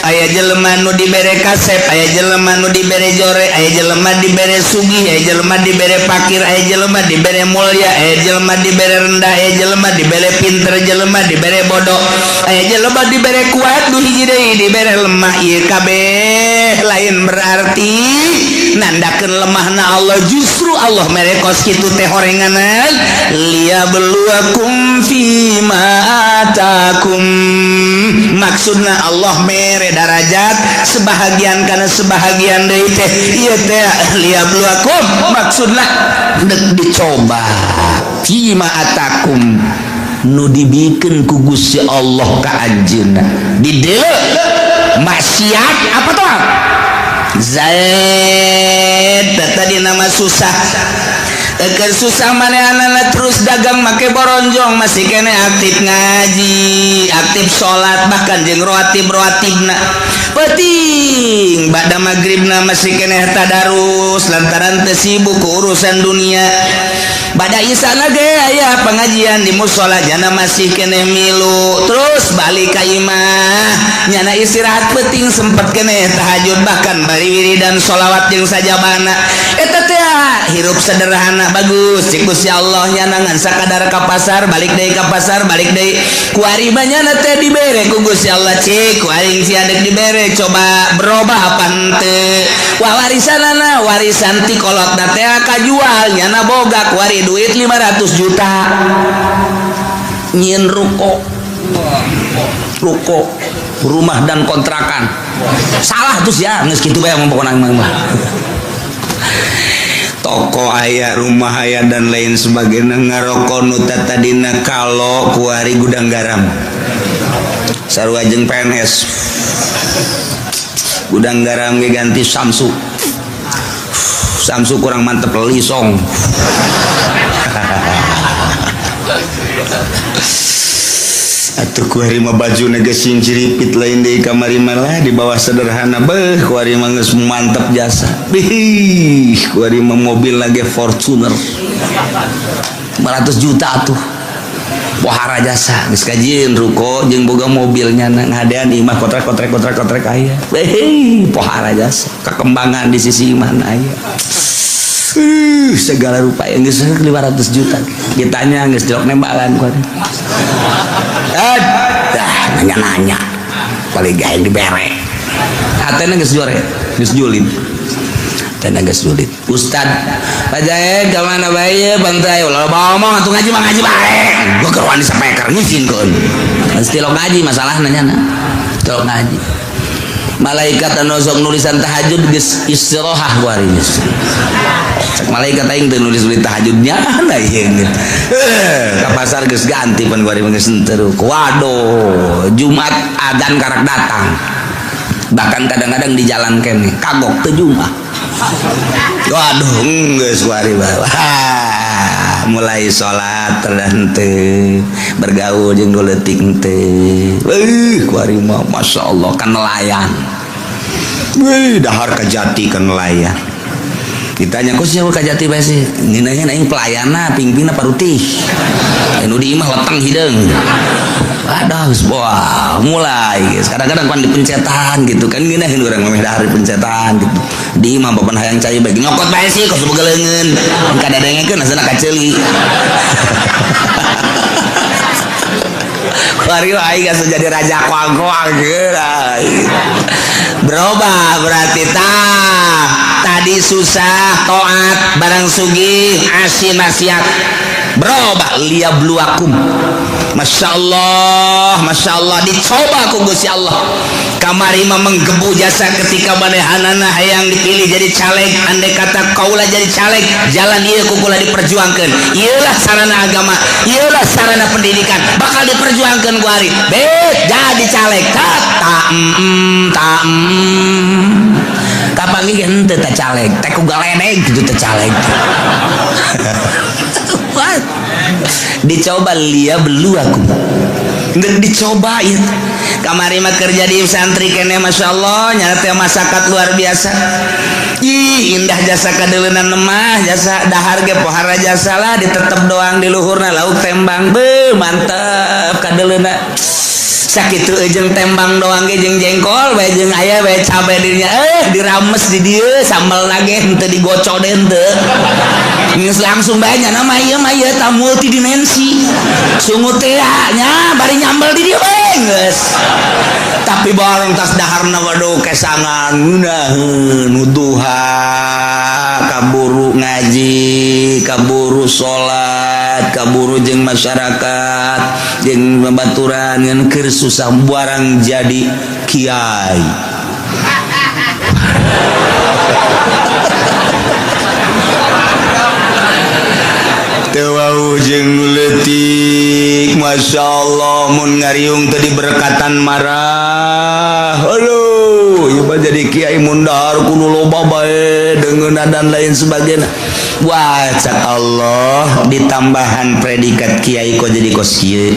aya jelema nu dibere kasep, aya jelema nu dibere jore, aya jelema dibere sugih, aya jelema dibere fakir, aya jelema dibere mulya, aya jelema dibere rendah, aya jelema dibere pinter, jelema dibere bodoh, aya jelema dibere kuat, nu hiji deui dibere lemah. Ieu kabeh lain berarti nandakeun lemahna Allah. Justru Allah merekos kitu teh horenganan liyabluwakum fima atakum. Maksudna Allah mere darajat sebahagian kana sebahagian deui teh ieu teh liyabluwakum, maksudna dek dicoba fima atakum nu dibikeun ku Gusti Allah ka anjeunna. Di dieu maksiat apa tuh? Zaid tadi nama susah. Eker susah manehanana terus dagang make boronjong, masih kene aktif ngaji, aktif sholat, bahkan jeung roatib-roatibna penting. Bada maghribna masih kene tadarus lantaran teu sibuk ku urusan dunia. Bada isana ge aya pengajian di mushola jana masih kene milu, terus balik ka imah nyana istirahat penting, sempet kene tahajud, bahkan bari wiridan sholawat jeung sajabana. Eta teh hirup sederhana bagus cik Gusti Allah nyana ngan sakadar ka pasar balik deui ka pasar balik deui ku ari nyana teh dibere ku Gusti Allah cik ku aing siadek dibere coba berubah apa henteu warisanana warisan ti kolotna teh kajual nyana boga ku ari duit 500 juta nyieun ruko rumah dan kontrakan salah terus ya geus kitu bae pokona mah toko aya, rumah aya dan lain sebagainya. Ngaroko nu tadina kalau kuari gudang garam sarua jeung PNS gudang garam ge ganti Samsu kurang mantep lisong atuh kuari mah bajuna geus sing ciripit lain deui kamari malah di bawah sederhana beuh kuari mah geus mantep jasa bih kuari mah mobil lagi Fortuner 500 juta atuh pohara jasa geus kajieun ruko jeung boga mobilnya ngadean imah kontrak aya bih pohara jasa kakembangan di sisi mana aya segala rupa yang geus 500 juta ditanya geus jelok nembakan kuari nanya paling gak yang dibere hatena geus jore geus julid hatena geus julid Ustad Pak Jaid ka mana bae bantai ulah ngomong atuh ngaji mah ngaji bae gua keruan di speaker ngizin-keun mesti lo ngaji masalah nanya lo ngaji malaikat anu sok nulisan tahajud geus istirahah ku ari geus cek malaikat aing teu nulis tahajudnya nah ieu ka pasar geus ganti pan ku ari geus henteu waduh Jumat adzan karak datang bahkan kadang-kadang di jalan kene kagok teu Jumat waduh geus ku ari mulai sholat dan teu bergaul jeung goleutik teu ku ari mah masyaallah kan nelayan dahar ka Jati kan nelayan ditanya kok siapa ka Jati bae sih nginanya aing pelayana pingpingna parutih anu di imah leteng hideung aduh wah mulai guys kadang-kadang kan dipencetan gitu kan ngeunaheun urang mah dahar dipencetan gitu di imah papan hayang cai bagi nyokot bae sih kos begeleungeun kada dengekeun asana kaceuli Wario aing geus jadi raja kuang-kuang berubah berarti tadi susah taat barang sugih asin maksiat berubah liyabluwakum Masya Allah dicoba ku Gusti Allah kamari mah menggebu jasa ketika manehanana hayang dipilih jadi caleg andai kata kaula jadi caleg jalan ieu kukula diperjuangkeun ieulah sarana agama ieulah sarana pendidikan bakal diperjuangkeun ku ari jadi caleg kapan ge henteu teh caleg teh ku galedeg kitu teh caleg dicoba liyabluwakum dicoba ya kamari mah kerja di santri kene Masya Allah nyata masyarakat luar biasa indah jasa kadeuleuna mah jasa dahar ge pohara jasa lah ditetep doang di luhurna lauk tembang be mantep kadeuleuna sakitu jeung tembang doang ge jeung jengkol we jeung aya we cabe dirinya dirames di dieu sambal lage henteu digocoden teu geus langsung banyak nama ieu mah ieu ta multidimensi sungut teh nya bari nyambel di dieu we geus tapi bareng tas daharna waduh kesangan nuduha kaburu ngaji kaburu salat kaburu jeung masyarakat jeung babaturan ngan keur susah barang jadi kiai teu jeung leutik masyaallah mun ngariung teu diberkatan marah aduh ieu mah jadi kiai mun dahar kudu loba bae deungeunna dan lain sebagainya wah cak Allah ditambahan predikat kiai kok jadi kos kieu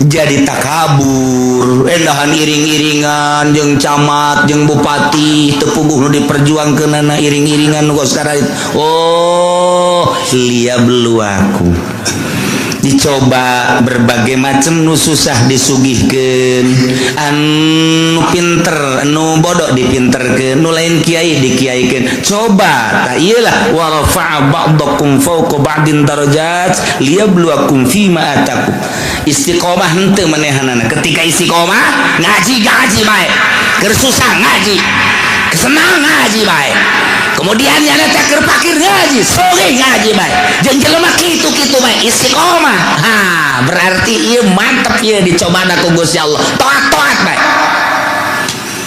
jadi takabur endahan iring-iringan jeung camat jeung bupati teu puguh nu diperjuangkeunana iring-iringan nu kos karait oh liya beluaku dicoba berbagai macam nu susah disugihkeun anu pinter anu bodoh dipinterkeun nu lain kiai dikiaikeun coba ta iyalah wa rafa'a ba'dakum fawqa ba'din darajat liyabluwakum fima atakum istiqomah henteu manehanana ketika istiqomah ngaji bae keur susah ngaji senang ngaji bae kemudian nyana teh keur pakir ngaji soge ngaji bae jeung jelema kitu-kitu bae istiqomah berarti ieu mantep ieu dicobana ku Gusti Allah toat-toat bae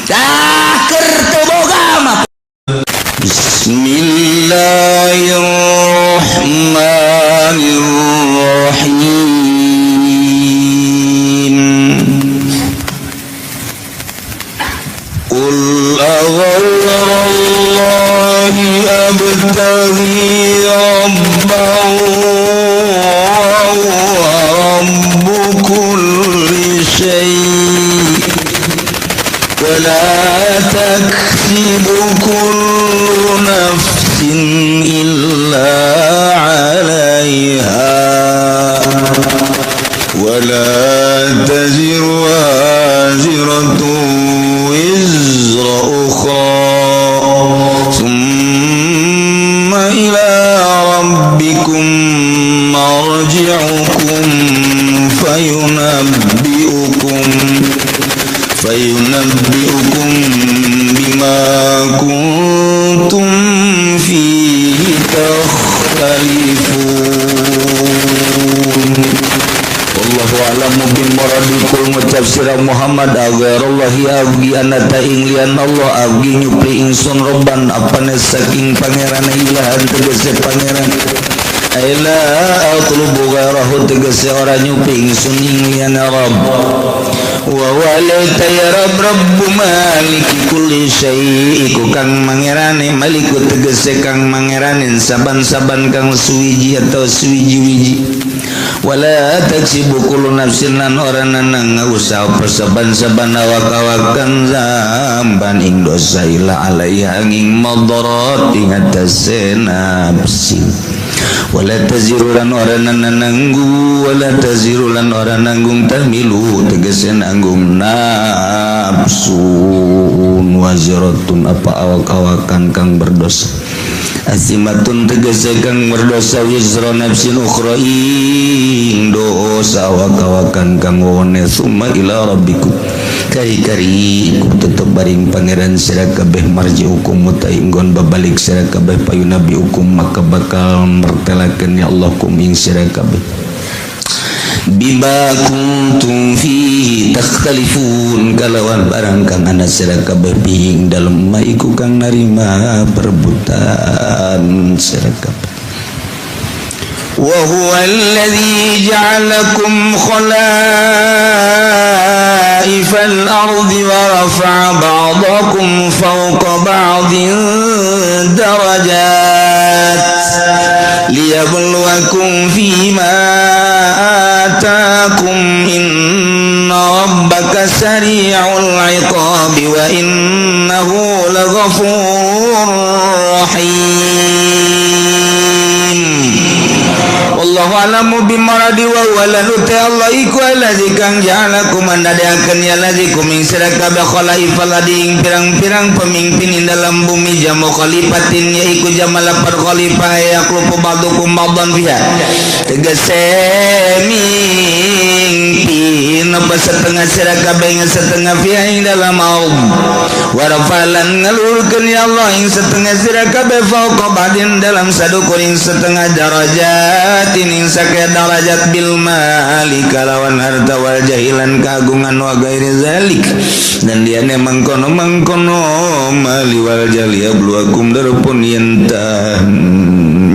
dah keur teu boga mah Bismillahirrahmanirrahim Qul aghayrallahi abtaghi rabban wa rabbu kulli syai' wa la taksibu kullu nafsin illa 'alayha wa la taziru waziratun wizra ukhra thumma ila rabbikum marji'ukum fayunabbi'ukum bima kuntum fihi takhtalifun wallahu a'lamu bimuradikul mucapsira Muhammad agarallahi abgi anata inglian Allah abgi nyupri ingsun robban apane saking pangeran ilahan tegese pangeran aila atlubu ghairahu tegese ora nyupri ingsun inglian rabb wa walaita ya rabb rabbu maliki kulli syai' iku kang mangerane maliku tegese kang mangeranin saban-saban kang suwiji atau suwiji-wiji wala taksibu kullu nafsin lan ora nanang usah persaban-saban awak-awakan zamban ing dosa ila alaiha ing madarat ing atase nafsi wala taziru lan ora nananggu wala taziru lan ora nanggung tamilu tegese nanggung nafsun waziratun apa awak-awakan kang berdosa asimatun tegese kang berdosa wizra nafsin ukhra ing dosa awak-awakan kang wone summa ila rabbikum kari-kari iku tetep baring pangeran sira kabeh marji'ukum mutainggon babalik sira kabeh payunabi hukum maka bakal mertelakeun ya Allah kum ing sira kabeh bima kuntum fihi takhtalifun kalawan barang kang ana sira kabeh ing dalem iku kang narima perebutan sira kabeh wa huwa alladhi ja'alakum khalaifal ardi wa rafa'a ba'dakum fawqa ba'din darajat liyabluwakum fima atakum inna rabbaka sari'ul iqabi wa innahu laghafurur rahim wallahu a'lamu bima ardi wa walanu ta Allah iku allazi kang ja'alakum mandadakeun ya allazi kuming sira kabeh khalaifal lading pirang-pirang pemimpin dalam bumi jamu khalifatin yaiku jamal lapar khalifah yaqlubu ba'dukum ba'dan fiha tegese mingpin apa setengah sira kabeh setengah fiha ing dalam maum warafalan ngalurkeun ya Allah ing setengah sira kabeh fauqa ba'din dalam sadukuring setengah darajat ing sakaya darajat bil mali kalawan harta wal jahilan kagungan wa ghairi zalik dan dia mangkono mali wal jali abluakum darupun yentah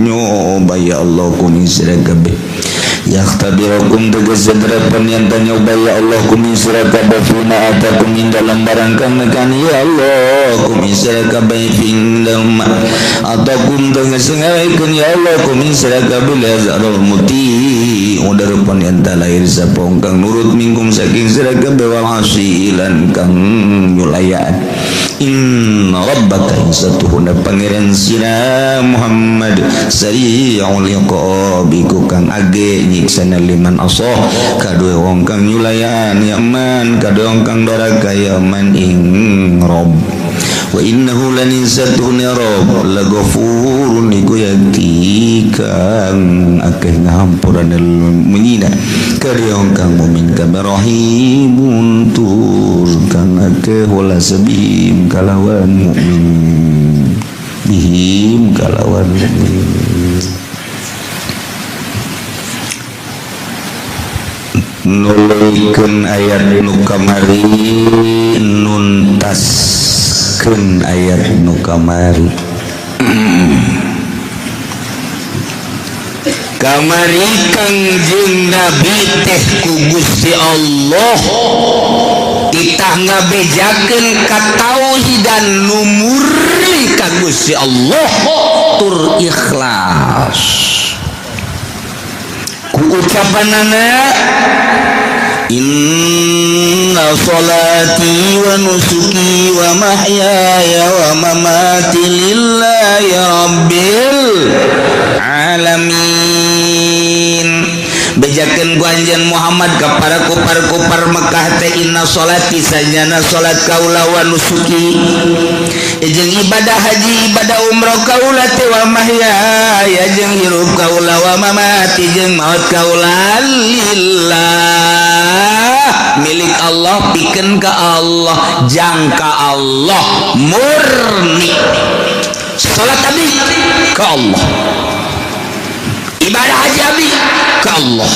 nyoba ya Allah kumi sira kabeh yaktabirakum tegese derapan yang tanya ya Allah kumi sira kabeh fina atakum min dalam barang kan ya Allah kumi sira kabeh fin dalam atakum tegese ngawekeun ya Allah kumi sira kabeh lazarul muti derapan yang lahir sapong kang nurut mingkum saking sira kabeh wal hasilan kang nyulayan inna rabbaka insatuhuna pangeran sira Muhammad sari'ul iqabi kang age nyiksana liman asah kadue wong kang nyulayan yaman kadue wong kang doraka yaman ing rob wa innahu lan insatuhuna rabb laghafurun iku yakti kang akeh ngampuranel menyina kadue wong kang mukmin kabeh rahimun tur kang akeh wala sabim kalawan mukmin bihim kalawan mukmin nulikeun ayat nu kamari nuntaskeun ayat nu kamari kamari Kangjeng Nabi teh ku Gusti Allah titah ngabejakeun katauhidan nu murni ka Gusti Allah tur ikhlas ku ucapanana inna salati wa nusuki wa mahyaya wa mamati lillahi rabbil alamin bejakeun ku anjeun Muhammad ka para kupar-kupar Mekah teh inna salati sajana salat kaula wa nusuki jeung ibadah haji ibadah umrah kaula teh wa mahyaya jeung hirup kaula wa mamati jeung maut kaula lillah milik Allah pikeun ka Allah jangka Allah murni salat abdi ka Allah ibadah haji abdi ka Allah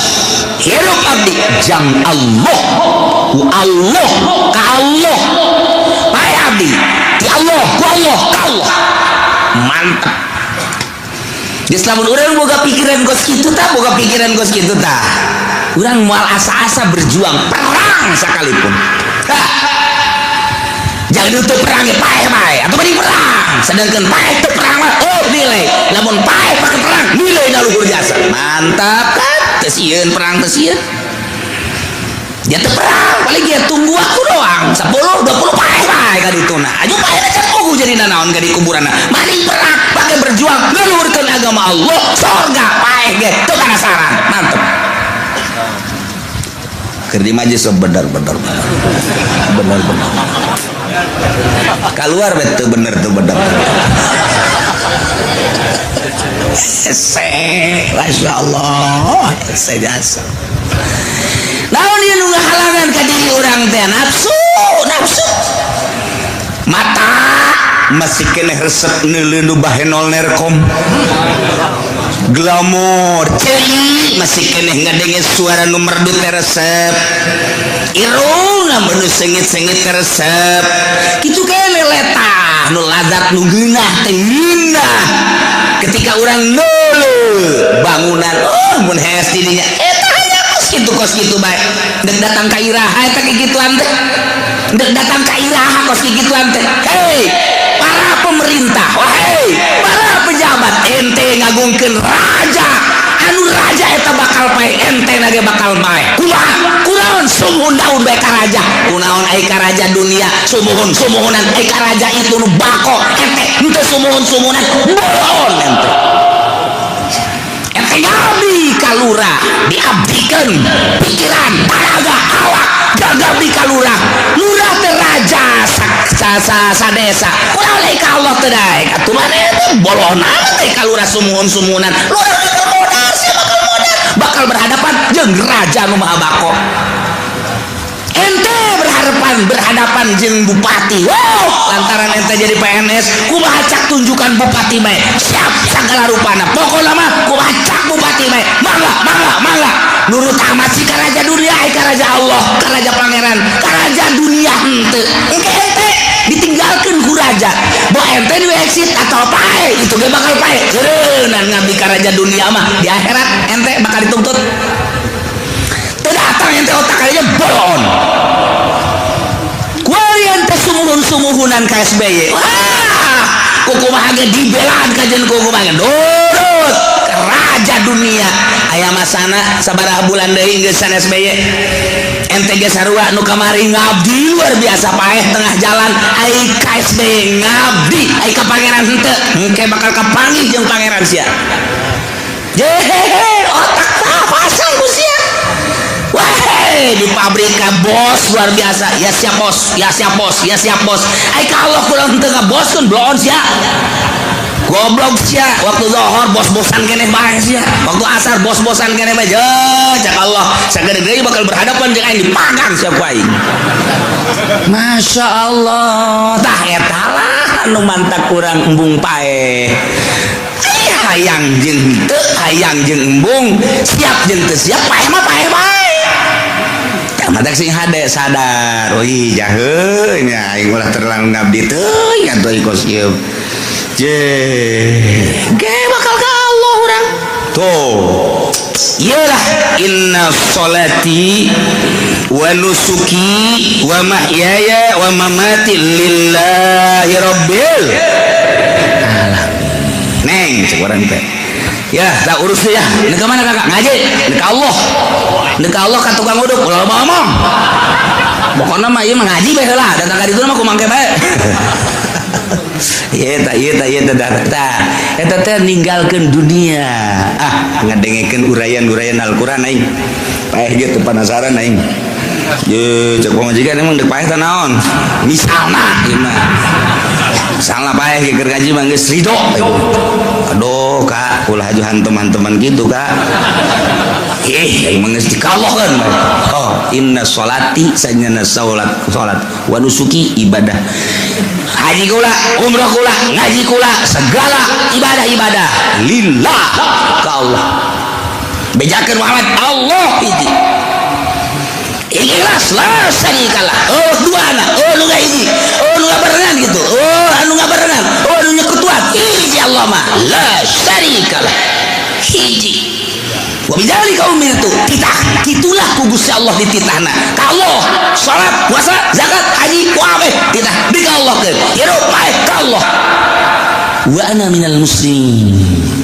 hirup abdi jang Allah ku Allah ka Allah bae abdi ti Allah ku Allah ka Allah mantap Islam urang boga pikiran kos kitu tah boga pikiran kos kitu tah urang moal asa-asa berjuang perang sekalipun jangan itu perang pae atau mending perang sedangkan pae itu perang mah oh nilai lamun pae pakai perang nilai na luhur jasa mantap kan tesieun perang tesieun dia teu perang paling dia tunggu aku doang 10 20 pae ka dituna aju pae aja kudu jadi naon ka di kuburanna mending perang pakai berjuang ngeluhurkeun agama Allah surga pae ge teu kanasaran mantap keur di majelis bener keluar betul bener Masya Allah sejasa naon dia nu ngahalangan ka diri urang teh nafsu mata masih keneh resep neuleuh bahenol nerkom glamor ceri masih keneh ngadenge suara nu merdu teh resep irung mun sengit-sengit teh resep kitu keneh letah nu lazat nu geunah teh ngindah ketika urang neuleuh bangunan mun hees di dinya eta aya kos kitu bae deuk datang ka iraha eta kikituan teh deuk datang ka iraha kos kikituan teh hei para pemerintah wahai para pejabat ente ngagungkeun raja anu raja eta bakal pae ente nage bakal pae kunaon sumuhun daun bae ka raja kunaon ai ka raja dunia sumuhunan ai ka raja itu nu bako ente henteu sumuhunan bohon ente ngabdi ka lurah di abdikan pikiran tenaga awak gagal di kalurah lurah teraja sa desa kulai ka Allah tedai atuh maneh teh bolona teh kalurah sumuhun-sumuhunan lurah bakal modal bakal berhadapan jeung raja nu maha bako ente berhadapan jeung bupati wow lantaran ente jadi PNS kumaha cak tunjukkan bupati bae siap segala rupana pokokna mah kumaha cak bupati bae mangga nurut amat si ka raja dunia ka raja Allah ka raja pangeran ka raja dunia henteu engke ente ditinggalkeun ku raja bo ente nu exit atau pae itu ge bakal pae ceureun ngabdi ka raja dunia mah di akhirat ente bakal dituntut teu datang ente otak aja bolon ente sumuhun-sumuhunan KSBY wah kukumaha ge dibelaan kajen kukumaha nurut ke raja dunia aya masana sabaraha bulan deui geus sanes SBY ente ge sarua nu kamari ngabdi luar biasa paeh tengah jalan ai KSBY ngabdi ai ka pangeran henteu engke bakal kapanggih jeung pangeran sia jehehe otak tah pasang ku sia wah di pabrika bos luar biasa ya siap bos ai kalau kurang teu ngaboskeun bloon sia goblok sia waktu zuhur bos-bosan keneh bae sia waktu asar bos-bosan keneh bae cak Allah sagede-gede bakal berhadapan jeung aing dipagang sia ku aing Masya Allah tah eta lah anu mantak kurang embung pae hayang jeung teu hayang jeung embung siap jeung teu siap pae mah pae bae matak sing hade sadar oi jaheun nya aing ulah terlalu ngabdi teuing atuh ikos ieu je ge bakal ka Allah urang tuh iyalah inna sholati wa nusuki wa mahyaya wa mamati lillahi rabbil alamin neng cek urang teh ya tak urus ya neuk mana kakak ngaji neuk Allah neuk Allah ka tukang uduk ulah ngomong pokona mah ieu ngaji bae heula datang ka ditu mah kumangke bae ieu tah eta teh ninggalkeun dunia ngadengekeun urayan-urayan Al-Qur'an aing paeh ge teu penasaran aing ye cek pamajikan emang deuk paeh teh naon misalna ieu mah salah paeh ke ngaji mah geus ridho aduh kak ulah ajuhan teman-teman gitu kak aing mah geus dikallohkeun oh inna sholati sanyana salat wa nusuki ibadah haji kula umrah kula ngaji kula segala ibadah lillah ka Allah bejakeun Muhammad Allah hiji ikhlas la syarikalah oh duana oh nu hiji oh nu ngabarengan gitu oh anu ngabarengan oh anu nyekutuan hiji Allah mah la syarikalah hiji wa bidzalika umirtu titah kitulah ku Gusti Allah dititahna ka Allah salat puasa zakat haji kabeh titah di ka Allah ke hirup bae ka Allah wa ana minal muslimin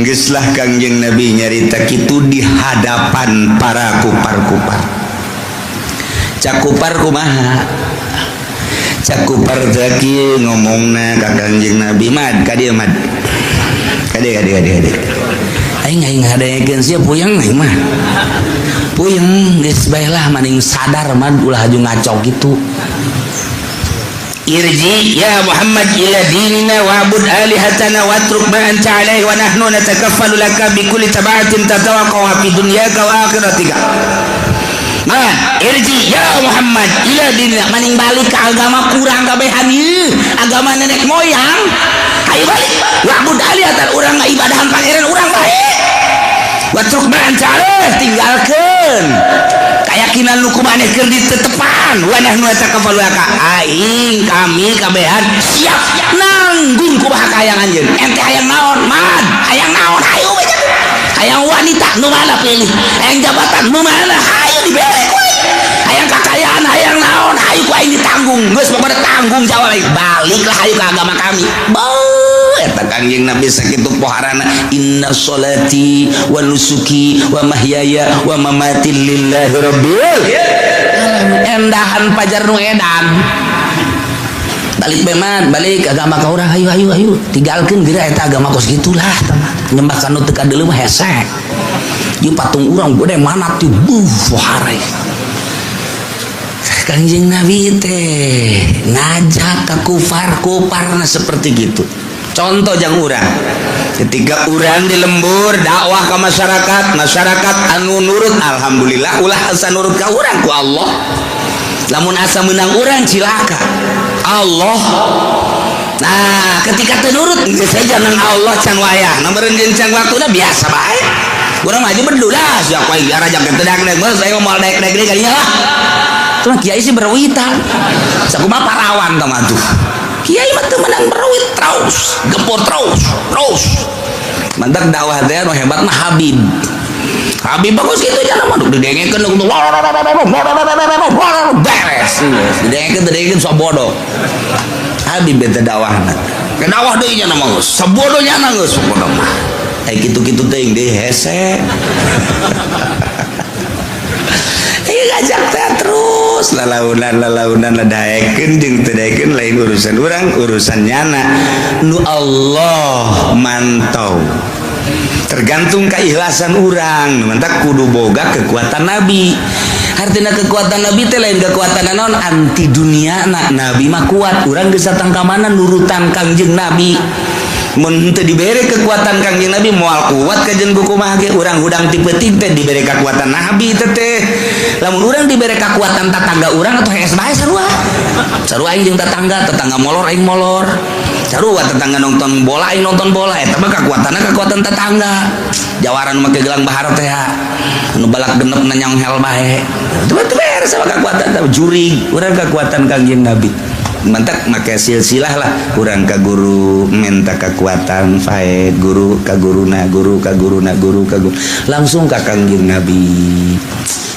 geus lah Kangjeng Nabi nyarita kitu di hadapan para kupar-kupar cakupar kumaha cakupar teh ngomongna ka Kangjeng Nabi mad ka dieu mad kade aing ngadegeun sia puyeng aing mah puyeng geus bae lah maning sadar mad ulah aju ngaco gitu irji ya Muhammad ila dinina wa'bud alihatana watruk ma anta alaihi wa nahnu natakaffalu laka bi kulli tabatin tatawaqqa fi dunyaka wa akhiratika nah irji ya Muhammad ila dinina maning balik ke agama kurang kabehan ieu agama nenek moyang ayo balik wa'bud alihatan urang ngaibadahan pangeran urang bae watruk ma anta alaihi tinggalkeun keyakinan lu kumaneh keur ditetepan wa nahnu natakaffalu laka aing kami kabehan siap nanggung kumaha kayangan anjeun ente hayang naon man hayang naon hayu beja hayang wanita nu mana pilih hayang jabatan nu mana hayu dibere hayang kakayaan hayang naon hayu ku aing ditanggung geus pokona tanggung jawab baliklah hayu ka agama kami eta Kangjeng Nabi sakitu poharana inna sholati wa nusuki wa mahyaya wa mamati lillahi rabbil alamin endahan pajar nu edan balik beman balik agama ka urang hayu tinggalkeun geura eta agama kos gitulah nyembah kanu teu kadeuleu mah hese Ieu patung urang gede manat teh wahare. Kangjeng Nabi teh ngajak ke kufar-kufarna seperti gitu. Contoh jang urang ketika urang di lembur dakwah ke masyarakat anu nurut alhamdulillah ulah asa nurut ka urang ku Allah. Lamun asa menang urang cilaka Allah. Nah ketika teu nurut geus saja nang Allah can wayah nameureun jeung waktuna biasa bae. Urang maju berdulah sia poe biar aja tedang-tedang mah saya ngomong dek-dek deui kalinya lah. Tuh kiai sih berwitan. Sakumaha parawan tah mah tuh. Kiai mah teu menang berwit terus, gempur terus. Mantak dakwah teh anu hebat mah Habib. Habib bagus kitu nya mah didengekeun beres. Didengekeun sabodo. Habib teh dakwahna. Ke dakwah deui nya mah geus sabodonya geus sabodo mah. Ai kitu-kitu teuing deui hese. Ngajak teh terus lalaunan daekeun jeung teu daekeun lain urusan urang urusan nyana nu Allah mantau tergantung keikhlasan urang mantak kudu boga kekuatan Nabi. Artinya kekuatan Nabi teh lain kekuatan naon anti dunia Nabi mah kuat urang geus satang ka mana nurutan Kangjeng Nabi. Mun teu dibere kekuatan Kangjeng Nabi moal kuat ka jeung kumaha ge urang hudang ti peuting teh dibere kekuatan Nabi teh. Lamun urang dibere kekuatan tetangga urang atuh hees bae sarua. Sarua aing jeung tetangga molor aing molor. Sarua tetangga nonton bola aing nonton bola eta mah kekuatan tetangga. Jawaran make gelang bahar teh anu balak genep nanyong hel bae. Teu beres sama kekuatan jurig urang kekuatan Kangjeng Nabi. Mantak make silsilah lah urang ka guru minta kekuatan faed guru ka guruna langsung ka Kangjeng Nabi.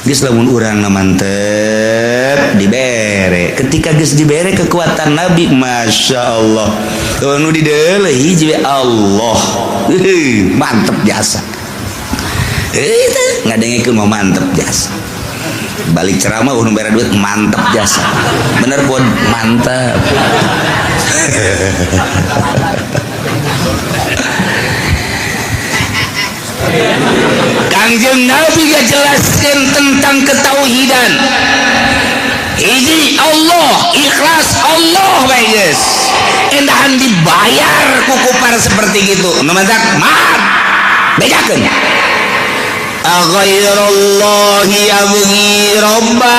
Geus lamun urang na mantep dibere ketika geus dibere kekuatan Nabi Masya Allah nu dideuleuh hiji Allah mantep jasa itu ngadengekeun mah mantep jasa balik ceramah udah bayar duit mantap jasa bener pun mantap. Kangjeng Nabi gak jelaskan tentang ketauhidan hiji Allah ikhlas Allah guys endahan dibayar kukupar seperti gitu memantak maaf bedakan aghairallahi yabghi rabba.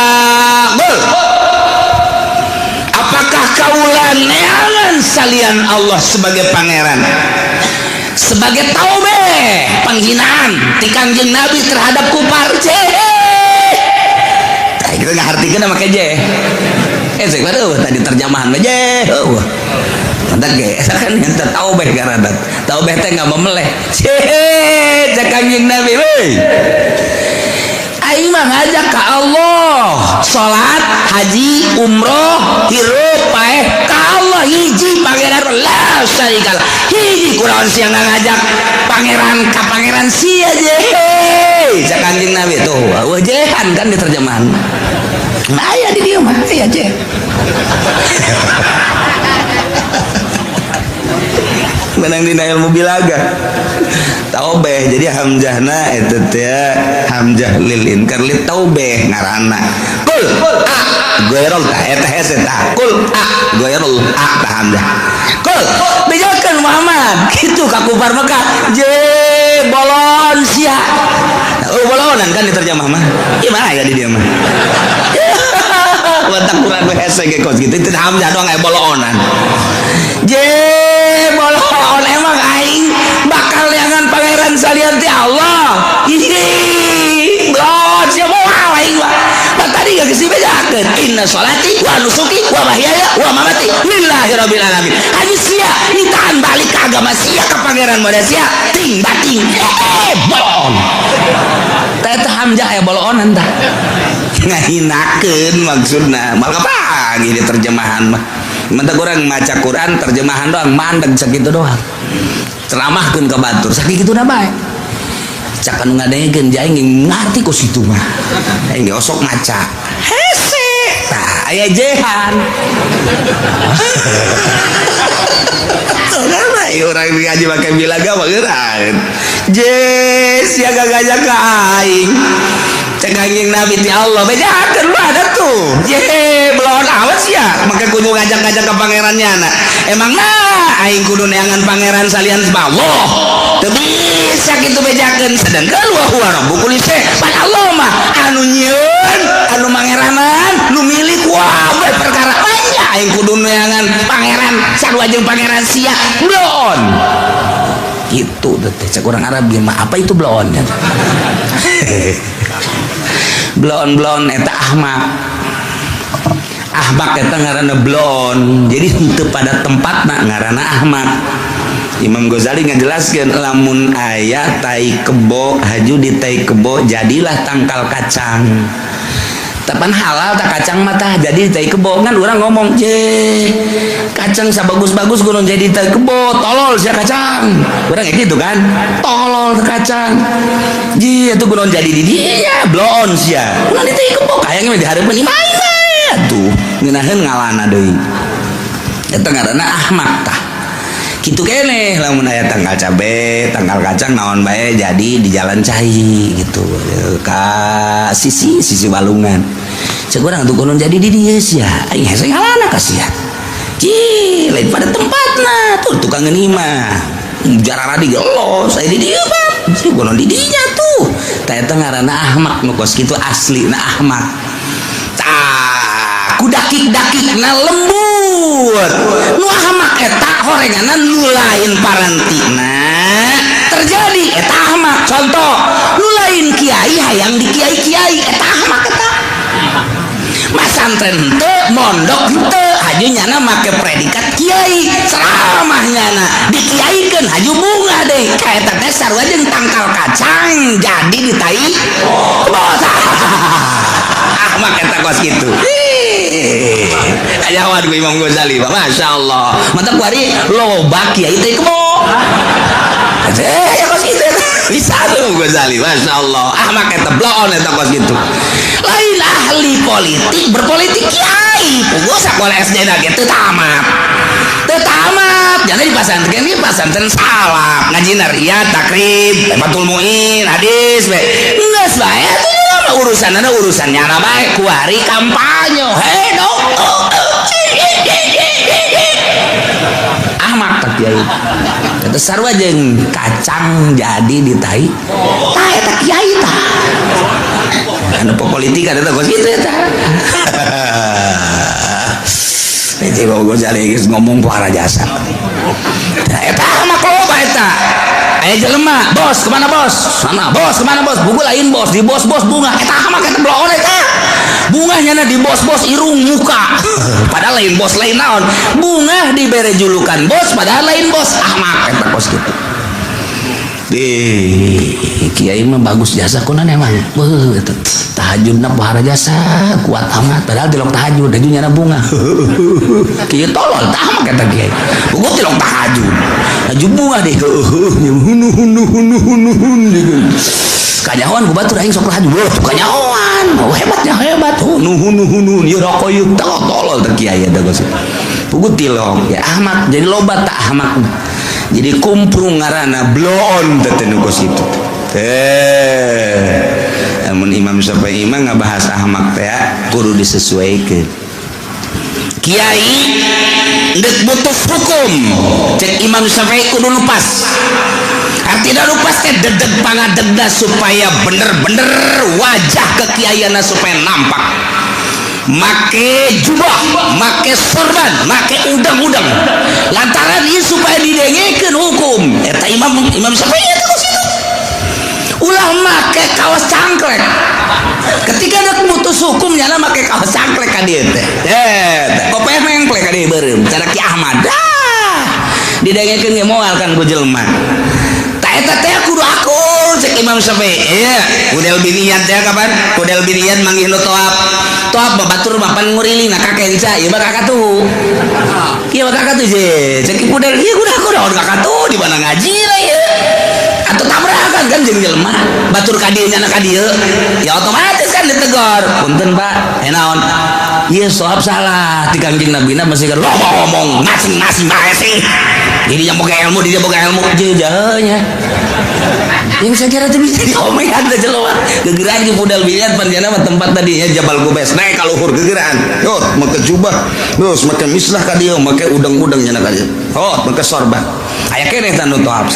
Apakah kaulah neangan salian Allah sebagai pangeran sebagai taubeh penghinaan ti Kangjeng Nabi terhadap kufar kita nggak artikan sama keje saya tadi terjemahan aja mantak ge kan yang taubeh karena taubeh teh nggak memeleh cek Kangjeng Nabi aing mah ngajak ka Allah salat haji umroh hirup paeh ka Allah hiji pangeran la syarikal hiji kunaon sia ngajak pangeran ka pangeran sia je cek Kangjeng Nabi tuh wajehan kan di terjemahan nah aya di dieu mah aya je menang dina ilmu bilaga taubeh jadi hamzahna eta teh hamzah lil inkar lit taubeh ngaranna kul a goirul ta eta hese ta kul a goirul a ta hamzah kul bejakeun Muhammad kitu ka kufar Mekah je bolon sia bolonan kan diterjemah mah ieu mah aya di dieu mah watak Quran hese ge kos kitu teh hamzah doang aya bolonan je bolon emang aing bakal liangan pangeran salian ti Allah ih blon siapa aing mah tadi gak geus dibedakeun inna sholati wa nusuki wa mahyaya wa mamati lillahi rabbil alamin aja sia nitaan balik ke agama sia ke pangeran moda sia ting bating bolon teh hamzah aya bolonan tah ngahinakeun maksudna mal kapagi di terjemahan mah mentak orang maca Quran terjemahan doang mandeg sakitu doang ceramahkeun ka batur sakituna bae cak anu ngadengekeun jaing ngarti ku situ mah aing osok maca hese tah aya jehan karena orang ngaji pakai bilaga mah geurain je sia gagajak ka aing cek anjing Nabi ti Allah bejakeun mah ada tuh ye belon awas ya maka kudu ngajak-ngajak ke pangerannya nah emang nah aing kudu neangan pangeran salian Allah teu bisa kitu bejakeun sedengkeun wa huwa rabbul ise pan Allah mah anu nyieun anu mangeranan nu milik wae perkara banyak aing kudu neangan pangeran sarua jeung pangeran sia belon gitu teh cek orang Arab mah apa itu belon blon eta ahmak eta ngaranna blon jadi henteu pada tempatna ngaranna ahmak. Imam Ghazali ngajelaskeun lamun aya tai kebo haju di tai kebo jadilah tangkal kacang tapan halal tak kacang mata jadi di tai kebo kan orang ngomong kacang sabagus-bagus gunung jadi di tai kebo tolol sia kacang orang kayak gitu kan tolol kacang itu gunung jadi di dia blon sia gunung di tai kebo kayaknya diharapkan di mana tuh ngeunaheun ngalana deui eta ngaranna ahmak tah kitu keneh lamun aya tanggal cabe tanggal kacang naon bae jadi di jalan cai gitu ka sisi balungan cek urang tuh kudu jadi di dieu sia aing hese ngalana ka sia lain pada tempatna tuh tukang ngeunima jarara di gelos aya di dieu Bang si kudu di dinya tuh tah eta ngaranna ahmak nu kos kitu aslina ahmak tah ku dakik-dakikna lembut nu ahmak eta horenganan nu lain parantina terjadi eta ahmak contoh nu lain kiai hayang di kiai eta ahmak eta masantren henteu mondok henteu haju nyana make predikat kiai ceramahnyana dikiaikeun haju bunga deh ka eta teh sarua jeung tangkal kacang jadi di tai bos ahmak eta kos kitu ayawan ku Imam Ghazali Masya Allah mantap kuari loba kiai teh kebo ya kos kitu bisa tuh Ghazali Masya Allah ahmak eta blon eta kos kitu lain ahli politik berpolitik kiai puguh sakola SD na teu tamat jangan di pasantren salap ngajina riyad takrib batul muin hadis we geus bae atuh urusannya bae kuari kampanye ahmak tak kiai eta sarua jeung kacang jadi di tai tah eta kiai tah anu politik ada kos kitu eta Nanti kalau gue jali ngomong para jasa eta ahmak loba eta aya jelema bos kemana bos sana bos kemana bos buku lain bos di bos bunga eta ahmak eta blon eta bunganya di bos irung muka padahal lain bos lain naon bunga dibere julukan bos padahal lain bos ahmak eta kos gitu kiai mah bagus jasa kunan emang tahajudna pohara jasa kuat amat padahal tilok tahajud dan nyana bunga kieu tolol tah mah kata kiai buku tilok tahajud haju bunga deh kanyahoan ku batur aing sok tahajud kanyahoan hebat hunu ieu rokok ieu tolol teh kiai ada geus buku tilok ya ahmak jadi loba tak ahmak jadi kumprung ngaranna blon teh nu kos kitu namun Imam Syafi'i mah ngabahas ahmak teh kudu disesuaikeun kiai deuk butuh hukum cek Imam Syafi'i kudu lupas artina lupas teh dedeg pangadegna supaya bener-bener wajah kekiaiana supaya nampak make jubah make sorban make udang-udang lantaran ieu supaya didengekeun hukum eta Imam Syafi'i eta kos kitu ulah make kaos cangklek ketika ada mutus hukum nyana make kaos cangklek ka dieu teh kopeh mengklek ka dieu beureum cara Ki Ahmad didengekeun ge moal kan ku jelema ta eta teh kudu akur cek Imam Syafi'i udel binian teh kapan udel binian manggih nu toap babatur mapan nguriling kakenca ieu mah kakatuh ieu mah kakatuh je cek udel ieu kudu kakatuh di mana ngaji lah ieu atau tabrakan kan jeung jelema batur ka dieu nyana ka dieu ya otomatis kan ditegor punten Pak naon ieu soab salah ti Kangjeng Nabi na masih ngomong masing-masing bae sih ini yang boga ilmu dia boga ilmu jejanya yang saya kira itu bisa diomekan aja loh gegeran ke budal biliat panjana mah tempat tadinya Jabal Gubes naik kalau luhur gegeran yo make jubah terus make mislah ka dieu make udang-udang nya aja oh make sorban aya keneh tanu toap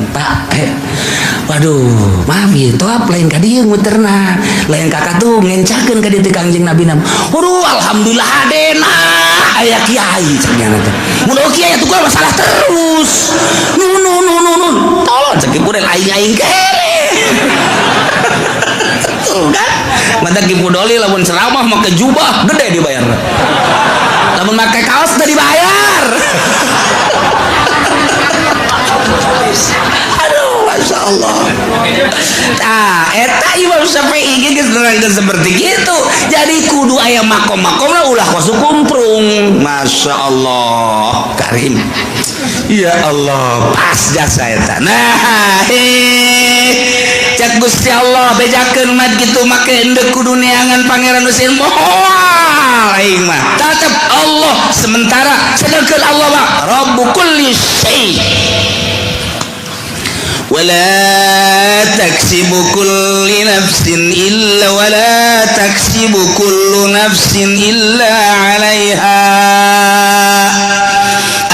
pak waduh maaf ya toap lain ka dieu muterna lain kakak tuh ngencakeun ka dieu Kangjeng Nabi nam waduh alhamdulillah hadena aya kiai cenah teh mun kiai atuh masalah terus nun tolong cek pun aing kere kan mata kipu doli lamun ceramah make jubah gede dibayar lamun make kaos teu dibayar aduh masya Allah eta Imam Syafi'i geus nerangkeun seperti gitu jadi kudu aya makom-makom lah ulah kosu kumprung masya Allah karim ya Allah pas jasa eta nah cek Gusti Allah bejakeun umat kitu make endeu kudu neangan pangeran Nusin moal aing mah tetep Allah sementara sedangkeun Allah mah Rabbul kulli syai wala taksibu kullu nafsin illa 'alaiha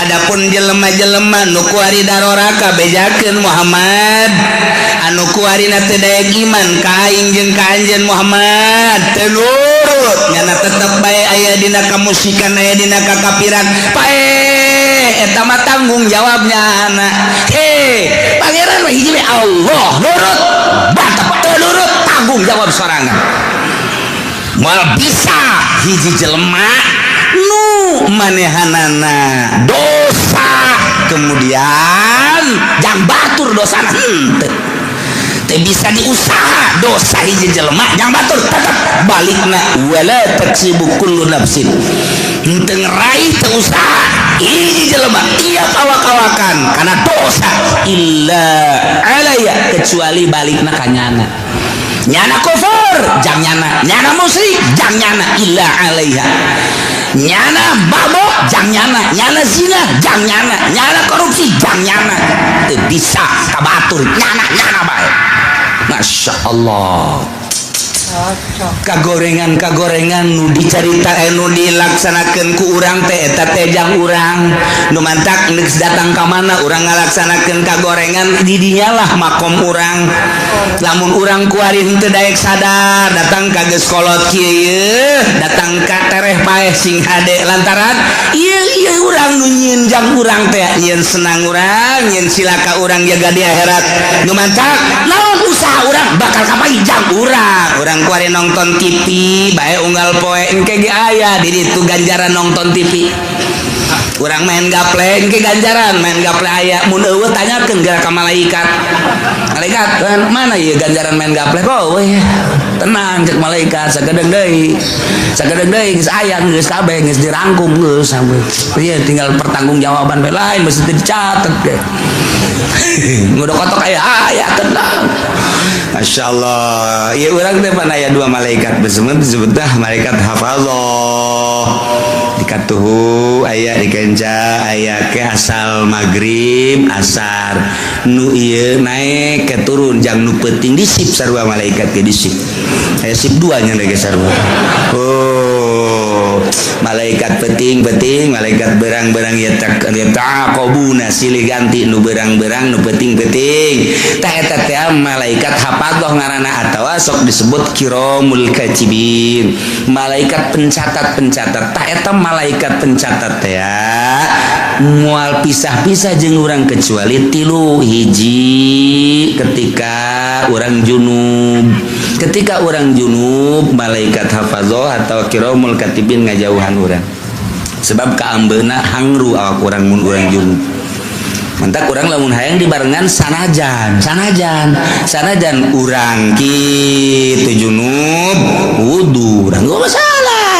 adapun jelema-jelema nu kuari daroraka bejakeun Muhammad anu kuarina teu daya iman ka aing jeung ka anjeun Muhammad teu nurut nyana tetep bae aya dina kamusikan aya dina kakafiran pae eta mah tanggung jawabnya anak pangeran mah hiji Allah nurut batep teu nurut tanggung jawab sorangan moal bisa hiji jelema nu manehanana dosa kemudian jang batur dosana henteu teu bisa diusaha dosa hiji jelema jang batur tetep balikna wala taksibu kullu nafsin henteu ngeraih teu usaha hiji jelema tiap awak-awakan kana dosa illa alaya kecuali balikna ka nyana nyana kufur jang nyana musyrik jang nyana illa alaiha nyana mabok jang nyana zina jang nyana korupsi jang nyana teu bisa kabatur nyana bae masya Allah kagorengan nu dicarita nu dilaksanakeun ku urang teh eta teh jang urang nu mantak neus datang ka mana urang ngalaksanakeun kagorengan di dinya lah makom urang lamun urang kuari henteu daek sadar datang ka geus kolot kieu datang ka tereh paeh sing hade lantaran ieu urang nu nyieun jang urang teh nyieun senang urang nyieun silaka urang jaga di akhirat nu mantak naon usaha urang bakal kapai jang urang kuari nonton TV bae unggal poe engke ge aya di ditu ganjaran nonton TV urang main gaple engke ganjaran main gaple aya mun eueuh tanyakeun ka malaikat mana ieu ganjaran main gaple kok we tenang cek malaikat sagedeung deui geus aya geus kabeh geus dirangkum geus sampai ieu tinggal pertanggungjawaban bae lain mesti dicatet ge ngodokotok aya tenang Masya Allah ya orang teh pan aya dua malaikat disebut malaikat hafallah dikatuhu aya dikenca aya ke asal maghrib asar nu ieu naik ke turun jang nu penting disip sarua malaikat ke disip aya sip 2 nya ge sarua malaikat penting malaikat berang-berang ya taqobuna silih ganti nu berang-berang nu penting tah eta teh malaikat hafadhah ngaranna atawa sok disebut kiramul katibin malaikat pencatat tah eta malaikat pencatat teh moal pisah-pisah jeung urang kecuali tilu hiji ketika urang junub malaikat hafadhah atau kiramul katibin ngajauhan urang sebab kaambeuna hangru awak urang mun urang junub mantak urang lamun hayang dibarengan sanajan urang kitu junub wudu urang gak masalah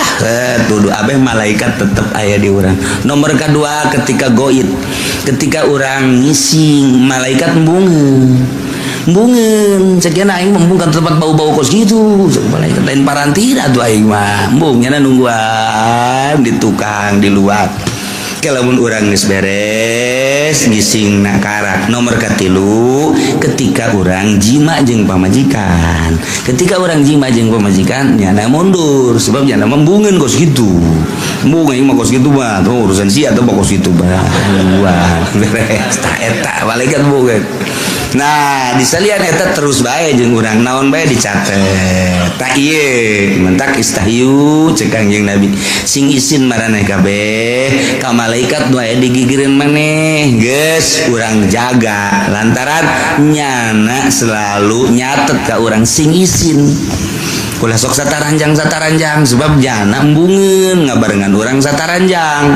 tuduh abeh malaikat tetep aya di urang nomor kedua ketika goid ketika urang ngising malaikat embungeun cekeun aing membung ka tempat bau-bau kos gitu malaikat lain parantina tuh aing mah embung nya nungguan di tukang di luar Kalaupun orang geus beres ngising karak nomor katilu ketika orang jima jeung pamajikan. Ketika orang jima jeung pamajikan nyana mundur sebab nyana membungeun kos gitu. Mbung mah kos gitu mah tuh urusan sia teh kos gitu mah. Wah beres tah eta malaikat bungeun. Nah disalian eta terus bae jeung urang naon bae dicatet. Tah ieu mentak istahyu cek Kangjeng Nabi sing isin maraneh kabeh ka malaikat nu aya digigireun maneh geus urang jaga lantaran nyana selalu nyatet ka urang sing isin. Ulah sok sataranjang sebab jana embungeun ngabarengan urang sataranjang.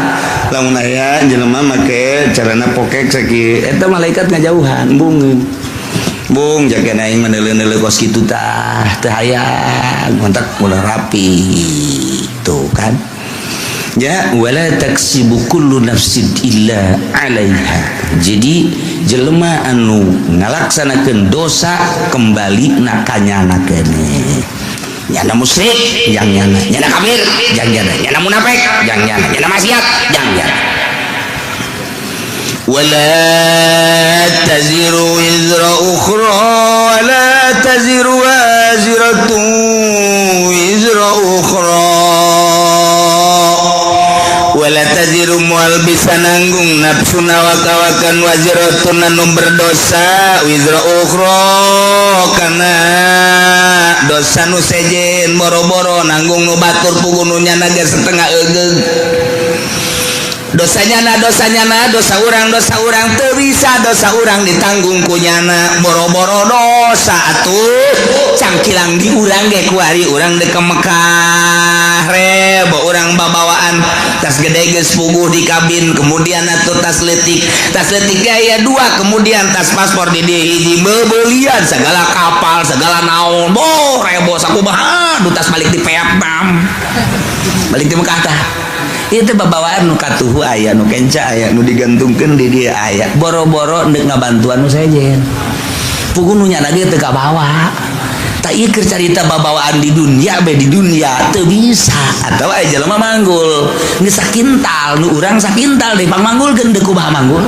Lamun aya jelema make carana pokek sakieu eta malaikat ngajauhan embungeun. Bung jaga aing meneuleuh-neuleuh kos kitu tah teu hayang kontak ulah rapi tuh kan. Ya wala taksibu kullu nafsin illa 'alaiha. Jadi jelema anu ngalaksanakeun dosa kembali na kanyana keneh. Nyana musyrik yang nyana kafir yang nyana munafik yang nyana maksiat yang wala taziru wizra ukhra wala taziru waziratu wizra ukhra wala taziru mual bisa nanggung nafsuna wakawakan waziratun anu berdosa wizra ukhra kana dosa nu sejen boro-boro nanggung nu batur pugununya naga setengah egeug dosanya dosa urang teu bisa dosa urang ditanggung kunyana boro-boro dosa atuh cangkilang di urang ge ku ari urang dek ke Mekah rebo urang babawaan tas gede geus puguh di kabin kemudian atuh tas leutik aya dua kemudian tas paspor di dieu hiji beubeulian segala kapal segala naon boh rebo sakumaha tas balik di Vietnam balik di Mekah tah itu babawaan nu katuhu aya nu kenca aya nu digantungkeun di dieu aya boro-boro neuk ngabantuan nu sejen pugununya lagi teu kabawa tak ieu keur carita babawaan di dunia teu bisa atawa aya jelema manggul geus sakintal nu urang sakintal deui pangmanggulkeun teu kumaha manggul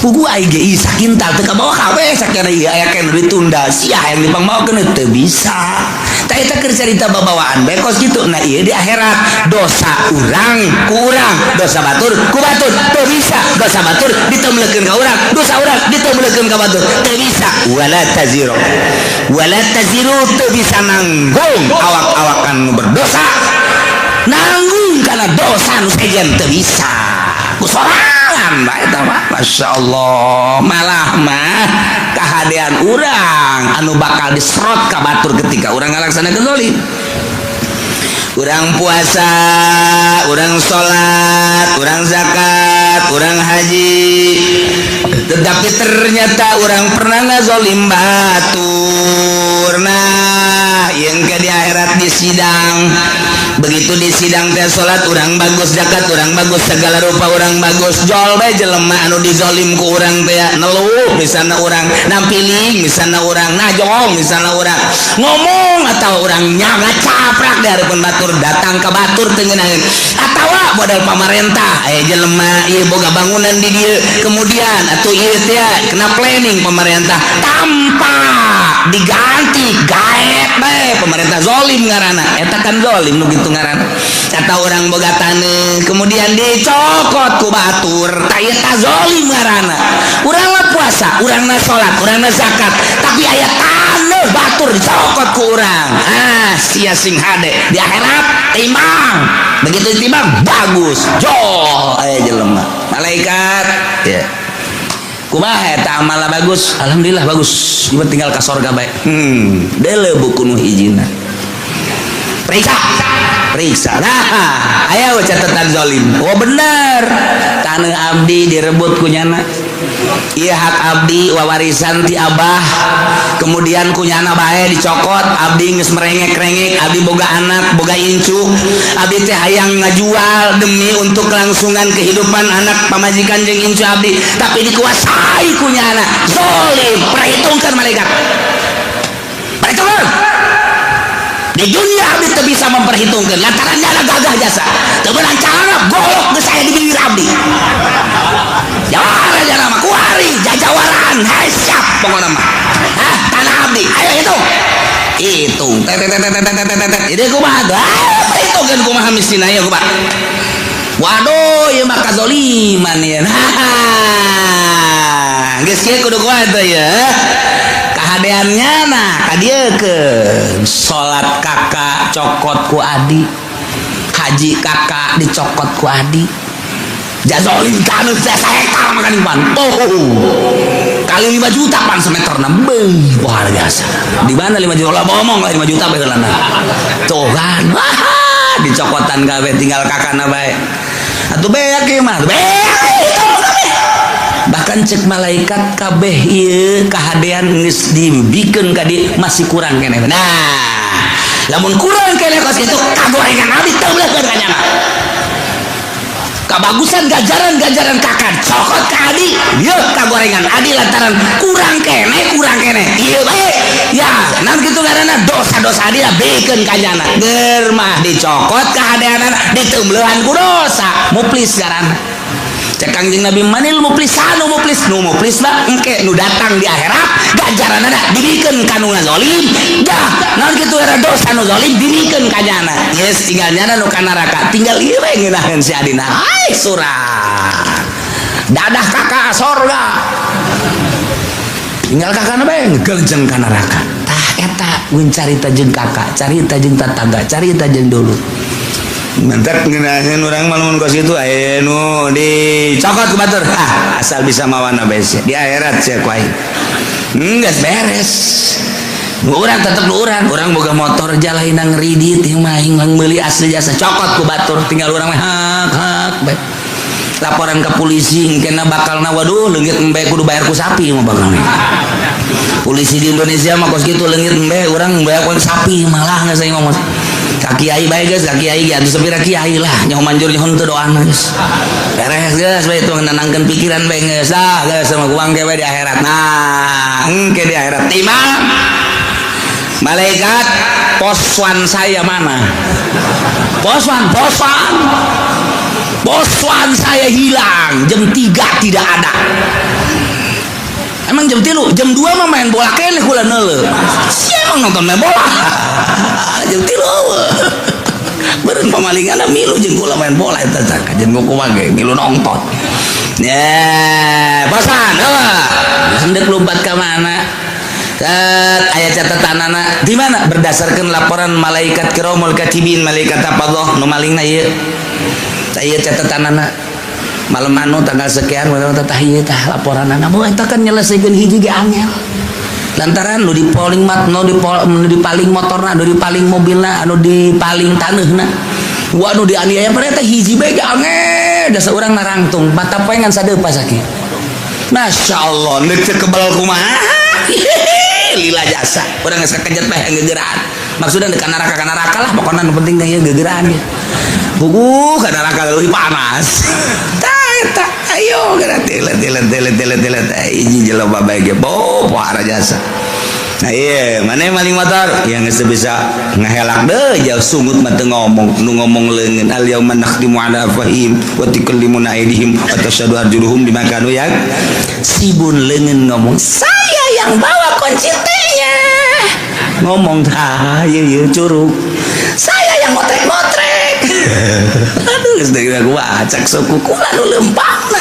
pugu aing ge sakintal teu kabawa kabeh sakana ieu aya kana ditunda sia yang dipangbawakeun teu bisa. Tah eta keur carita babawaan bae kos kitu. Nah ieu di akhirat dosa urang ku urang, dosa batur ku batur teu bisa. Dosa batur ditemlekeun ka urang, dosa urang ditemlekeun ka batur teu bisa. Wala taziru teu bisa nanggung awak-awakan nu berdosa. Nanggung kana dosa nu sejen teu bisa. Ku sorangan bae eta mah masyaallah malah mah kahadean urang anu bakal diserot ka batur ketika urang ngalaksanakeun zalim. Urang puasa, urang salat, urang zakat, urang haji, tetapi ternyata urang pernah ngazolim batur. Nah, yang ke di akhirat di sidang. Begitu di sidang teh salat urang bagus, zakat urang bagus, segala rupa urang bagus. Jol bae jelema anu dizolim ku urang teh neluh misalna urang nampiling, misalna urang najong, misalna urang ngomong atau urang ngacaprak dari pun batur datang ke batur teu ngeunaheun atawa modal pamarentah aya jelema ieu boga bangunan di dieu kemudian atuh ieu teh kena planning pemerintah tanpa diganti gaet bae pemerintah zalim ngaranna eta kan zalim nu kitu ngaranna eta urang boga taneuh kemudian dicokot ku batur tah eta zalim ngaranna urang mah puasa urang na salat urang na zakat tapi aya taneuh batur dicokot ku urang sia sing hade di akhirat timbang begitu timbang bagus jol aya jelema malaikat ya kumaha eta amalna bagus alhamdulillah bagus ieu tinggal ka sorga bae deuleu buku nu hijina periksa nah aya catatan zalim oh bener taneuh abdi direbut ku nyana ieu hak abdi wawarisan ti abah kemudian kunyana bae dicokot abdi geus merengek-rengek abdi boga anak boga incu abdi teh hayang ngajual demi untuk kelangsungan kehidupan anak pamajikan jeung incu abdi tapi dikuasai kunyana zalim perhitungkeun malaikat perhitungkeun di dunia abdi teu bisa memperhitungkeun lantaran nyana gagah jasa teu beunang cara golok geus aya di bibir hilang. Hai siap pokoknya mah. Tanah abdi. Ayo hitung. Jadi kumaha itu kan kumaha miskin aya kumaha. Waduh, ieu mah kazoliman ya. Geus kieu kudu kuat ya. Kahadeannya nah kadiekeun salat kakak cokot ku adi. Haji kakak dicokot ku adi. Jazolim kanu saya hektar makan pan. Kali 5 juta pan semeterna. Wah biasa. Di mana 5 juta? Lah ngomong lah 5 juta bae heulana. Tuh kan. Dicokotan kabeh tinggal kakana bae. Atuh beak ieu mah. Bahkan cek malaikat kabeh ieu kahadean geus dibikeun ka dieu masih kurang keneh. Nah, lamun kurang keneh kos kitu kagorengan abdi teu beuleuh kanyana. Kabagusan gajaran kakak cokot ka adi ieu kagorengan adi lantaran kurang kene ieu bae ya naon kitu ngaranna dosa-dosa adi bikeun kanyana geur mah dicokot kahadeanana diteumleuhan ku dosa muflis ngaranna cek Kangjeng Nabi manil muflis nu muflis mah engke nu datang di akhirat gajaranana dibikeun ka nu zalim dah naon kitu era dosa nu zalim dibikeun kanyana geus tinggal nyana nu ka neraka tinggal ieu we ngeunaheun si adina ai surah dadah kakak sorga tinggal kakana bae ngeugeujeng ka neraka tah eta mun carita jeung kakak carita jeung tetangga carita jeung dulu mantak ngeunaheun urang mah mun kos kitu aya nu dicokot ku batur asal bisa mawana bae di akhirat sia ku aing geus beres urang tetep urang boga motor jalaina ngridit yang mah aing meuli asli jasa cokot ku batur tinggal urang mah hak bae laporan ke polisi engkena bakalna waduh leungit embe kudu bayar ku sapi mah bakalna polisi di Indonesia mah kos kitu leungit embe urang bayar ku sapi malah geus aing ngomong kaki kiai bae geus kaki kiai atuh sapira kiai lah nyaho manjur nyaho teu doana geus beres geus bae tuh nenangkeun pikiran bae geus dah geus sama uang ge di akhirat nah engke di akhirat timang malaikat poswan saya mana poswan saya hilang jam 3 tidak ada emang jam 3 jam 2 mah main bola keneh kula neuleuh siapa nonton main bola jam 3 beureun pamalinganna milu jeung kula main bola eta cak jeung kumaha ge milu nonton ya bosan hendak lompat ka mana ayat catatanana di mana berdasarkan laporan malaikat kiramul katibin malaikat hafadzah nu malingna ieu aya catatanana malam anu tanggal sekian tah ieu tah laporanana moal eta kan nyelesaikeun hiji ge angel lantaran nu dipaling nu dipaling motorna nu dipaling mobilna anu dipaling taneuhna anu dianiaya ternyata hiji bae ge angel da saurang narangtung patapengan sadeupa sakieu masyaallah neuk teu kebal kumaha lila jasa urang geus kakejat bae gegeraan maksudna deuk ka neraka lah pokona nu penting ieu gegeraan ge buku ka neraka leuwih panas tah ayo geura telet hiji jelema bae ge pohara jasa nah iya mana maling motor yang geus bisa ngahelak deui jauh sungut mah teu ngomong nu ngomong leungeun al yauma nakhtimu ala afahim wa tukallimuna aydihim wa tashhadu arjuluhum bima kanu sibun leungeun ngomong saya yang bawa kunci T-nya ngomong tah ieu curug saya yang motrek aduh geus deui gua acak suku kula nu leumpahna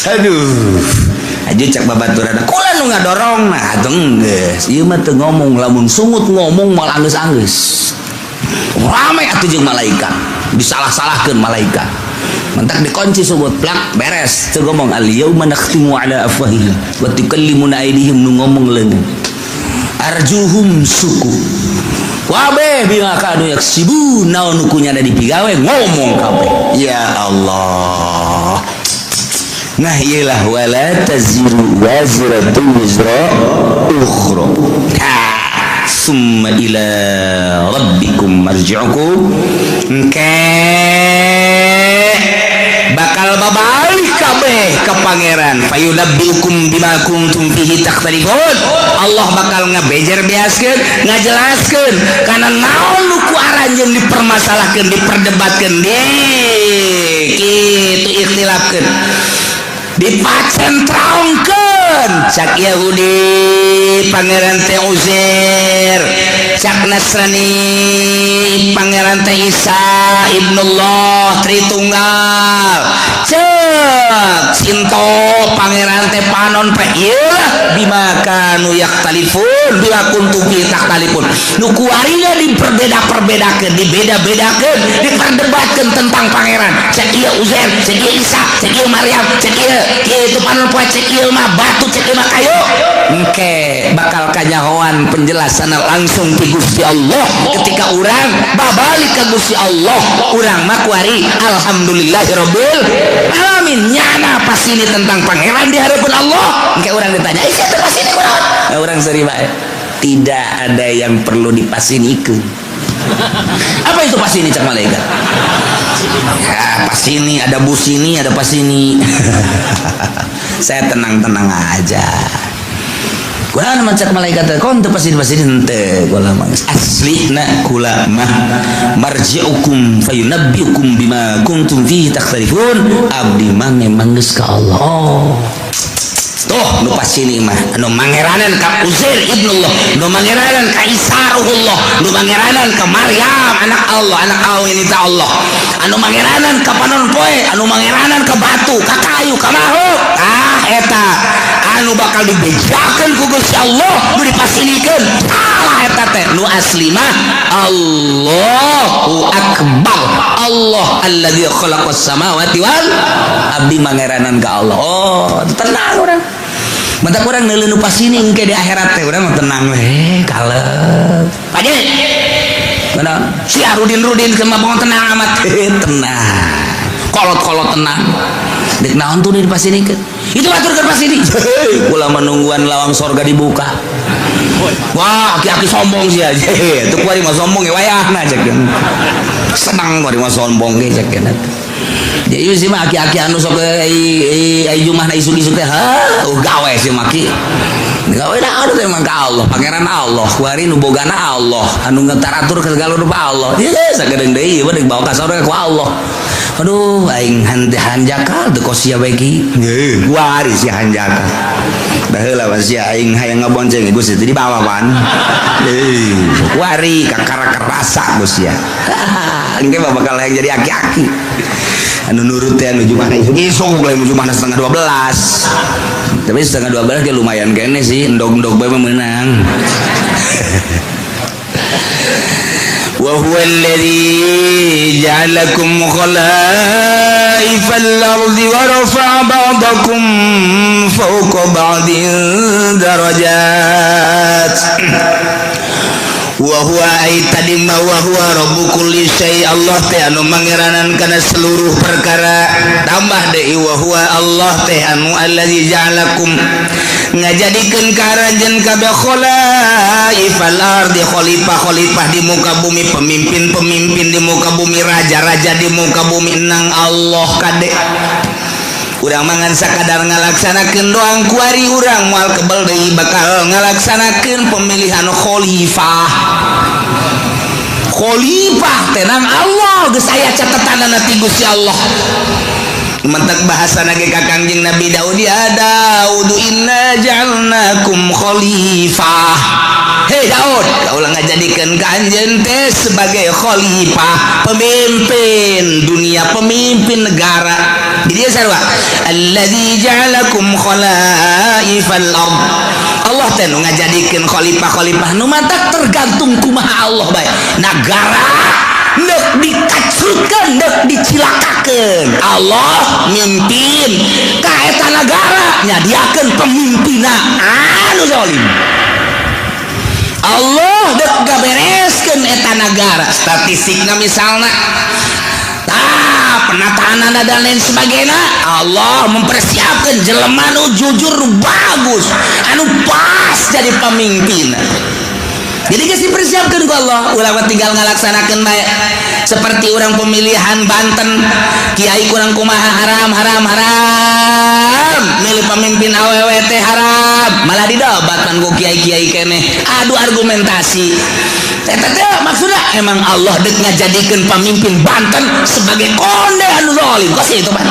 aduh aja cak babaturan kula nu ngadorong nah atuh geus ieu mah teu ngomong lamun sungut ngomong moal anggeus-anggeus rame atuh jeung malaikat disalah-salahkeun malaikat mentak dikunci sungut plak beres teu ngomong al yauma nakhtimu ala afwahihim wa tukallimuna aydihim nu ngomong leungeun arjuhum suku wabeh bima kanu yaksibun naon nu kunyana dipigawe ngomong kabeh ya Allah. Nah iyalah wala taziru waziratun wizra ukhra summa ila rabbikum marji'ukum bakal babalik kabeh ka pangeran fayunabbiukum bima kuntum fihi takhtalifun Allah bakal ngabejer biaskeun ngajelaskeun kana naon nu ku aranjeun dipermasalahkeun diperdebatkeun kitu ikhtilafkeun dipacentraungkeun sak Yahudi pangeran teh Uzair, sak Nasrani pangeran teh Isa ibnullah Tritunggal, cek Sinto pangeran teh Panon pe ieu bima kanu yaktalifun bila kuntum fi taktalifun nu kuarina diperbeda-perbedakeun dibeda-bedakeun diperdebatkeun tentang pangeran cek ieu Uzair cek ieu Isa cek ieu Maryam cek ieu itu Panon poe cek ieu mah batu cek ieu mah kayu engke bakal kanyahoan penjelasan langsung ti Gusti Allah ketika urang babalik ka Gusti Allah urang mah kuari alhamdulillahirabbil alamin nyana pas ini tentang pangeran di hadapan Allah engke urang ditanya isi teh pas ini kunaon urang seri bae tidak ada yang perlu dipasinikeun apa itu pas ini cak malaikat ya pas ini ada bus ini ada pas ini saya tenang-tenang aja kula mah cak malaikat kon teu pasti henteu kula mah aslina kula mah marji'ukum fayunabbiukum bima kuntum fihi takhtalifun abdi mah memang geus ka Allah tuh nu pasini mah anu mangeranan ka Uzair ibnullah nu mangeranan ka Isa ruhullah nu mangeranan ka Maryam anak Allah ini ta Allah anu mangeranan ka panon poe anu mangeranan ka batu ka kayu ka makhluk eta anu bakal dibejakeun ku Gusti Allah nu dipasinikeun salah eta teh nu asli mah Allahu akbar Allah alladzi khalaqas samawati wal abdi mangeranan ka Allah oh tenang urang mantap urang neuleun nu pasini engke di akhirat teh urang tenang we kalem pade benar si Rudin kemah bangun tenang amat tenang kolot tenang dek naon tuh dipasinikeun itu aturkeun pasini kula menungguan lawang sorga dibuka wah aki-aki sombong sih aja tuh kuari mah sombong ya wayahna cek senang kuari mah sombong ge cek jadi sih mah aki-aki anu sok ai jumahna isuk-isuk teh gawe sih maki gawe naon teh mah ka Allah pangeran Allah kuari nu bogana Allah anu ngetaratur ke segala rupa Allah ye sagedeung deui ieu bawa ka sorga ku Allah aduh aing hanjaka teu kosia bae ki kuari si hanjaka da heula si aing hayang ngabonceng Gusti teh di bawah pan kuari kakara kerasa Gusti ya engke bakal hayang jadi aki-aki anu nurut teh anu jumahna isuk lain jumahna 11:30 tapi 11:30 ge lumayan kene sih endog-endog bae menang wa huwa alladzi ja'alakum khalaifal ardi wa rafa'a ba'dakum fawqa ba'din darajat wa huwa tadi ma wa huwa rabbu kulli syai Allah teh anu mangeranan kana seluruh perkara tambah deui wa huwa Allah teh anu allazi ja'alakum ngajadikeun karanjeun kabeh khalaifal ardi khalifah di muka bumi pemimpin di muka bumi raja di muka bumi nang Allah kade urang mangan sakadar ngalaksanakeun doang kuari urang moal kebel deui bakal ngalaksanakeun pemilihan khalifah tenang Allah geus aya catatanana ti Gusti Allah mentak bahasana ge ka Kangjeng Nabi Daud ya Daud inna ja'alnakum khalifah hei Daud kaulah ngajadikeun ka anjeun teh sebagai khalifah pemimpin dunia pemimpin negara jadi sarua allazi ja'alakum khalaifal ard Allah teh nu ngajadikeun khalifah nu matak tergantung kumaha Allah bae negara nek dikacrutkeun nek dicilakakeun Allah mimpin ka eta negara nyadiakeun pemimpinna anu zalim Allah dek gabereskeun eta negara statistikna misalna penataan dan lain sebagainya Allah mempersiapkan jelema anu jujur bagus anu pas jadi pemimpin jadi geus dipersiapkeun ku Allah ulama tinggal ngalaksanakeun bae seperti orang pemilihan Banten kiai kurang kumaha haram milih pemimpin awewe teh haram malah didebatkan ku kiai-kiai keneh adu argumentasi eta teh maksudna emang Allah dek ngajadikeun pemimpin Banten sebagai konde anu zalim kos itu Pak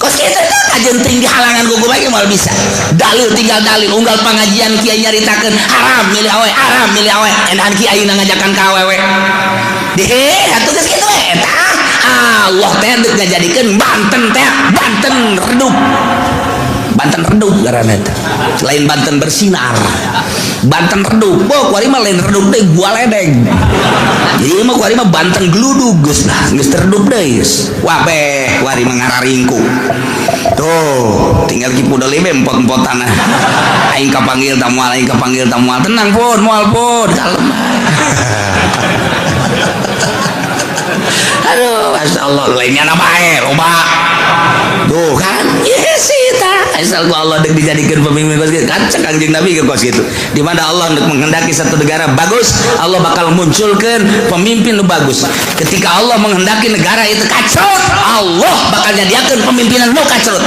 kos kita kajenting di halangan gugu lagi mal bisa dalil tinggal dalil unggal pengajian kiai nyaritakeun haram milih awe enahan kiai ngajakan ka awewe deh atuh geus kitu eta Allah teh deuk ngajadikeun Banten redup ngaranna teh lain Banten bersinar Banten redup kuari mah lain redup deui gua ledeng jadi mah kuari mah Banten gludug geus redup deui wah beh kuari mah ngararingku tuh tinggal kipu deui be empot-empotanna aing kapanggil tamual tenang pun moal pun kalem aduh masyaallah lainnya na bae loba tuh kan yes asal ku Allah dek dijadikan pemimpin kos gitu kan Kangjeng Nabi ke kos gitu di mana Allah untuk menghendaki satu negara bagus Allah bakal munculkan pemimpin lu bagus ketika Allah menghendaki negara itu kacrut Allah bakal jadikan pemimpinan lu kacrut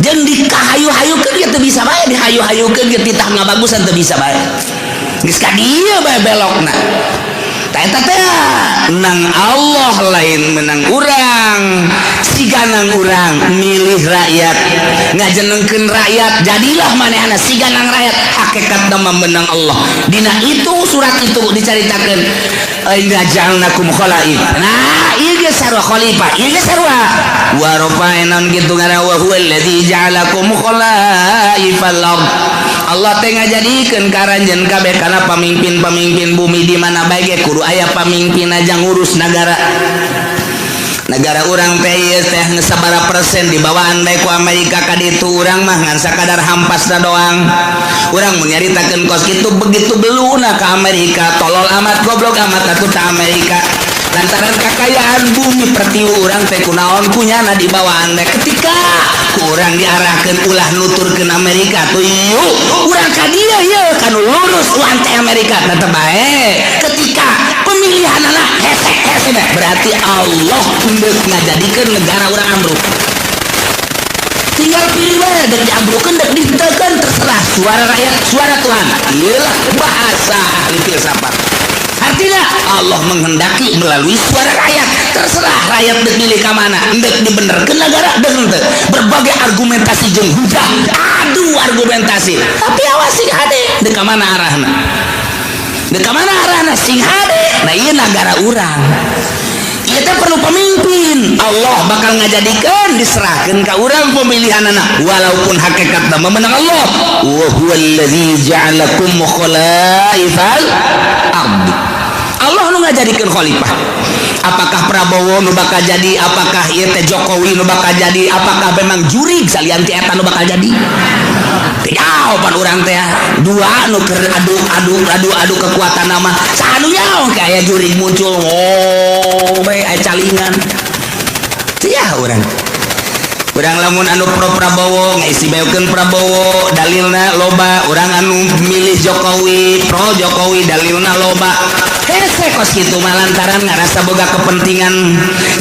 jeung dikahayu-hayukeun gitu bisa bae dihayu-hayukeun gitu titah ngabagusan teu bisa bae geus ka dieu bae belokna eta teh nang Allah lain menang urang siganang urang milih rakyat ngajenengkeun rakyat jadilah manehna siganang rakyat hakikat nama menang Allah dina itu surat itu dicaritakeun inna ja'alnakum khalaif nah ieu ge sarua khalifah ieu ge sarua wa rafa'na kitu ngana wa huwal ladzi ja'alakum khalaifal ard Allah teh ngajadikeun karanjeun kabeh kana pamimpin-pamimpin bumi di mana bae ge kudu aya pamimpin aja ngurus negara urang teh teh sabaraha persen di bawah andai ku Amerika ka ditu urang mah ngan sakadar hampasna doang urang mun nyaritakeun kos kitu begitu beluna ka Amerika tolol amat goblok amat atuh ta Amerika lantaran kekayaan bumi pertiwi urang teh kunaon kunyana di bawah andai ketika urang diarahkeun ulah nuturkeun Amerika tuh yuk urang ka dieu yeuh kanu lurus lantai Amerika teh bae ketika pemilihanna hese berarti Allah untuk ngajadikeun negara urang ambruk tinggal pilih bae dek diambrukeun dek ditekeun terserah suara rakyat suara Tuhan iyalah bahasa ahli filsafat artinya Allah menghendaki melalui suara rakyat terserah rakyat dek milih ka mana dek dibenerkeun negara dek henteu berbagai argumentasi jeung hujah adu argumentasi tapi awas sing hade dek ka mana arahna sing hade nah ieu negara urang ieu teh perlu pemimpin Allah bakal ngajadikeun diserahkeun ka urang pemilihanana walaupun hakikatna menang Allah wa huwallazi ja'alakum khalaifal ard Allah nu ngajadikeun khalifah apakah Prabowo nu bakal jadi apakah ieu teh Jokowi nu bakal jadi apakah memang jurig salian ti eta nu bakal jadi jawaban urang teh dua nu keur adu kekuatan nama sanu nyaho kayak jurig muncul bae aya calingan teh urang lamun anu pro Prabowo ngaisi baekeun Prabowo dalilna loba urang anu milih Jokowi pro Jokowi dalilna loba hese kos kitu mah lantaran ngarasa boga kepentingan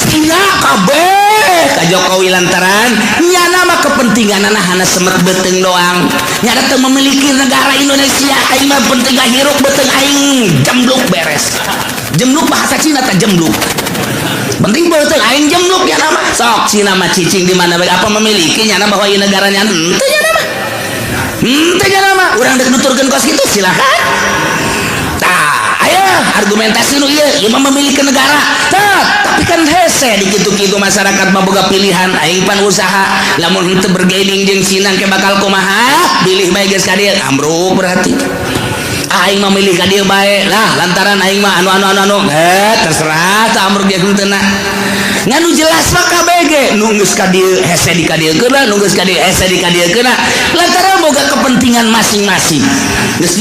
sina kabeh ka Jokowi lantaran nyana mah kepentinganna hana semet beuteung doang nyana teu memiliki negara Indonesia aing mah penting hirup beuteung aing jembluk beres jembluk bahasa Cina teh jembluk penting beuteung aing jembluk nyana mah sok Cina mah cicing di mana apa memiliki nyana bahwa ieu negaranya henteu nyana mah urang dek nuturkeun kos kitu silakan argumentasi nu ieu mah memiliki negara tapi kan hese di kitu-kitu masyarakat mah boga pilihan aing pan usaha lamun henteu bergaining jeung Cina ke bakal kumaha pilih bae geus ka dieu ambruk berarti aing mah milih ka dieu bae lah lantaran aing mah anu terserah tah ambruk ge henteu nganu jelas mah kabeh ge nu geus ka dieu hese di ka dieu keuna nu geus ka dieu hese di ka dieu keuna lantaran boga kepentingan masing-masing geus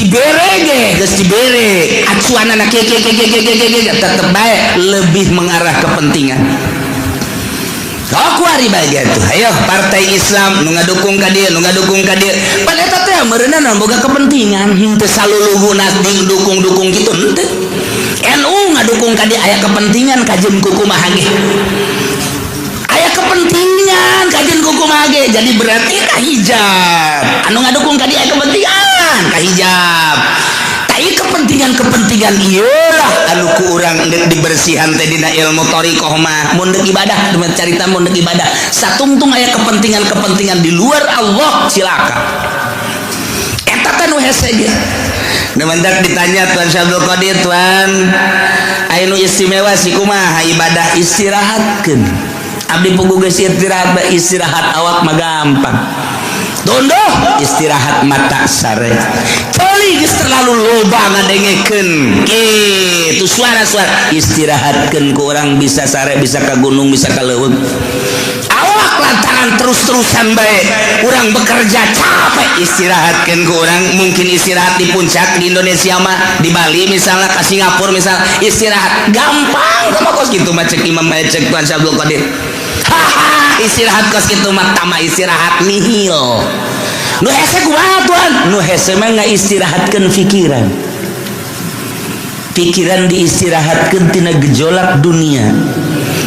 dibere acuanana ke tetep bae lebih mengarah kepentingan aku ari bae gitu ayo partai Islam nu ngadukung ka dieu pan eta teh meureunna boga kepentingan henteu saluluhuna dukung kitu henteu NU ngadukung ka dieu aya kepentingan kajeun kukumaha ge aya kepentingan kajeun kukumaha ge jadi berarti kahijab anu ngadukung ka dieu aya kepentingan kahijab tai kepentingan iyalah anu ku urang dibersihan teh dina ilmu thariqah mah mun deuk ibadah teman carita mun deuk ibadah satungtung aya kepentingan di luar Allah silakan eta teh nu hese ge nemendak ditanya Tuan Syabdul Qadir Tuan anu istimewa si kumaha ibadah istirahatkeun abdi pugu geus istirahat awak mah gampang dondo istirahat mata sare coli geus terlalu loba ngadengekeun kitu suara-suara istirahatkeun ku urang bisa sare bisa ka gunung bisa ka leuweung awak lantaran terus-terusan bae urang bekerja capek istirahatkeun ku urang mungkin istirahat di puncak di Indonesia mah di Bali misalnya ke Singapura misal istirahat gampang sama kos gitu mah cek Imam cek Tuan Syabdul Qadir istirahat kos kitu mah tama istirahat nihil nu hese kumaha Tuan nu hese mah ngaistirahatkeun pikiran diistirahatkeun tina gejolak dunia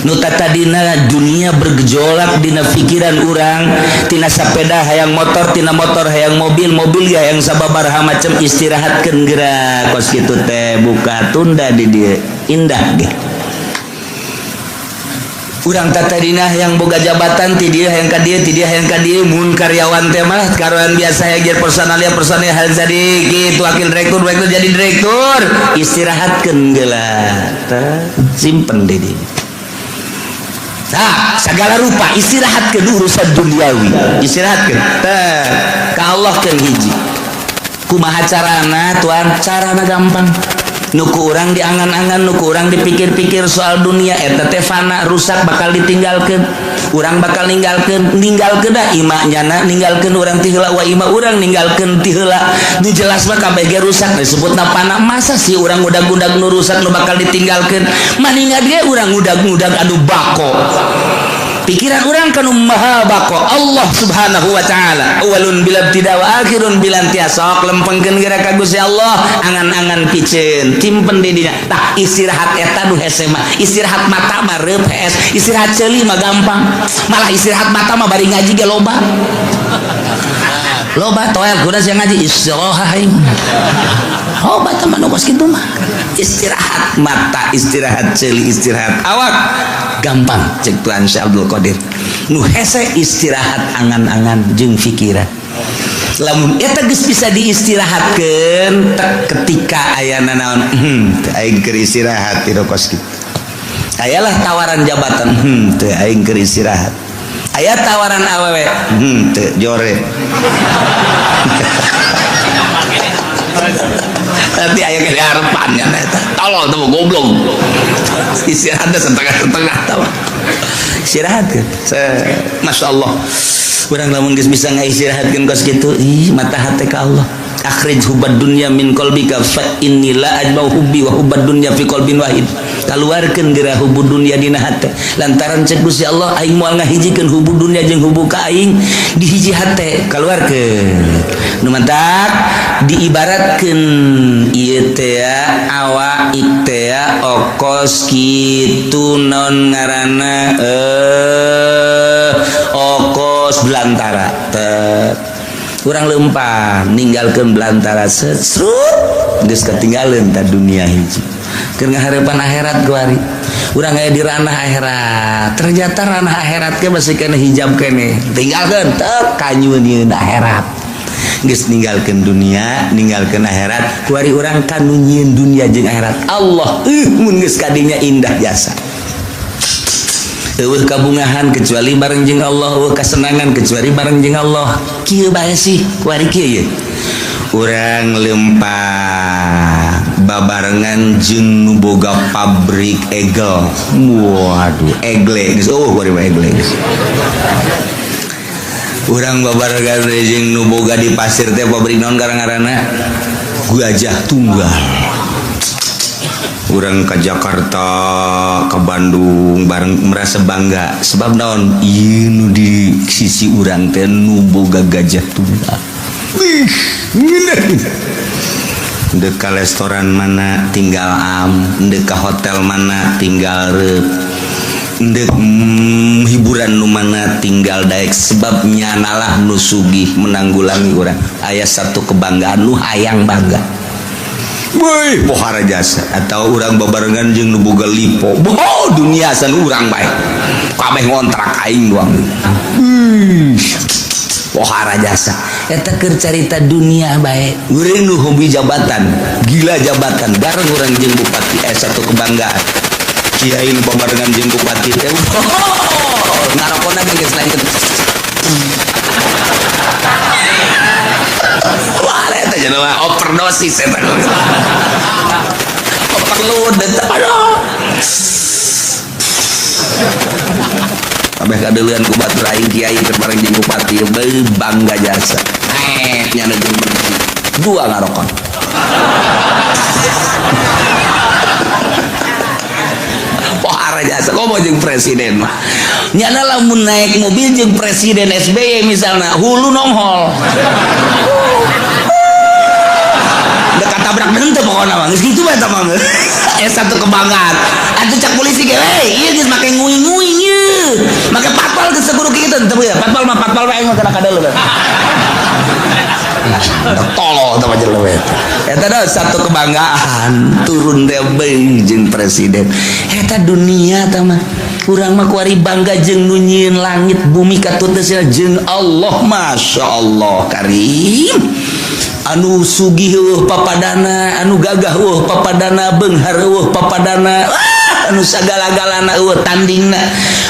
nu tadina dunia bergejolak dina pikiran urang tina sepeda hayang motor tina motor hayang mobil ge hayang sababaraha macam istirahatkeun geura kos kitu teh buka tunda di dieu indah ge urang tatadina yang boga jabatan ti dieu hayang ka dieu mun karyawan teh mah karuan biasa hajar personal hal jadi kitu wakil direktur jadi direktur istirahatkeun geula tah simpen di dieu tah segala rupa istirahatkeun urusan duniawi istirahatkeun tah ka Allah keun hiji kumaha carana Tuan carana gampang nuku urang diangan-angan nuku urang dipikir-pikir soal dunia eta teh fana rusak bakal ditinggalkeun urang bakal ninggalkeun da imahnyana ninggalkeun urang ti heula wa imah urang ninggalkeun ti heula nu jelas mah kabeh ge rusak disebutna fana masa sih urang udag-udag nu rusak nu bakal ditinggalkeun maningat ge urang udag-udag anu bako pikiran orang kanu maha bako Allah subhanahu wa ta'ala awalun bila tidak wa akhirun bilan tiasok lempengkeun geura ka Gusti Allah angan-angan piceun timpen di dinya tah istirahat eta nu hese mah istirahat mata mah reup hees istirahat ceuli mah gampang malah istirahat mata mah bari ngaji ge loba toel kuda sia ngaji istirahat loba teman nu kos kitu mah istirahat mata istirahat ceuli istirahat awak gampang cek Tuan Syabdul Qadir nu hese istirahat angan-angan jeung pikiran lamun eta geus bisa diistirahatkeun ketika aya naon aing keur istirahat ti kos kitu ayalah tawaran jabatan teu aing keur istirahat aya tawaran awewe teu jore tapi aya ke harapannya eta tolol tuh goblok istirahat setengah-setengah tahu istirahat kan Masya Allah urang lamun geus bisa ngaistirahatkeun kos kitu mata hate ka Allah akhrij hubad dunya min qalbika fa inni la ajma'u hubbi wa hubad dunya fi qalbin wahid kaluarkeun geura hubud dunya dina hate lantaran cek Gusti Allah aing moal ngahijikeun hubud dunya jeung hubbu ka aing di hiji hate kaluarkeun nu mantak diibaratkeun ieu teh awak teh okos kitu naon ngaranna okos belantara urang lempang ninggalkeun belantara sesrut geus ketinggalan ta dunia hiji keur ngahareupan akhirat kuari urang aya di ranah akhirat ternyata ranah akhirat ke masih kena hijab kene tinggalkeun teu kanyueun akhirat geus ninggalkeun dunia ninggalkeun akhirat kuari urang kanu nyieun dunia jeung akhirat Allah mun geus kadinya indah jasa eueuh kabungahan kecuali bareng jeung Allah eueuh kasenangan kecuali bareng jeung Allah kieu bae sih kuari kieu ye urang lempah babarengan jeung nu boga pabrik egel waduh egle geus kuari mah egle urang babarengan jeung nu boga di pasir teh pabrik naon garang-garana Gajah Tunggal urang ke Jakarta ke Bandung bareng merasa bangga sebab naon ieu nu di sisi urang teh nu boga Gajah Tunggal dek ka restoran mana tinggal dek ka hotel mana tinggal dek hiburan nu mana tinggal daek sebab nyanalah nu sugih menanggulangi urang aya satu kebanggaan nu hayang bangga Woi, pohara jasa atau orang babarengan jeung nu boga lipo. Boh, dunia san urang bae. Kabeh ngontrak aing doang. Pohara jasa. Eta keur carita dunia bae. Urang nu hobi jabatan, gila jabatan bareng urang jeung bupati satu kebanggaan. Kiai nu babarengan jeung bupati teh. Narokona geus lain. Wah, eta jenama overdosis eta. Overload eta. Aduh. Kabeh kadeuleun ku batur aing kiai keur bareng jeung bupati bangga jasa. Nya nu jeung menteri. Dua ngarokon. Pohara jasa komo jeung presiden mah. Nyana lamun naik mobil jeung presiden SBY misalna hulu nonghol. Dekat tabrak henteu pokona mah geus kitu bae eta mah. Satu kebanggaan. Atuh cak polisi ge, ieu geus make nguing-nguing ieu. Make patpal geus seguru kitu teu ya. Patpal mah patpal wae mah kana kadeuleun. Tolol teh mah jelema eta. Eta da satu kebanggaan turun teh beung jeung presiden. Eta dunia teh mah. Urang mah kuari bangga jeung nu nyieun langit bumi katuteusna jeung Allah, masyaallah karim. Anu sugih papadana, anu gagah papadana, beunghar papadana, anu sagala-galana tandingna.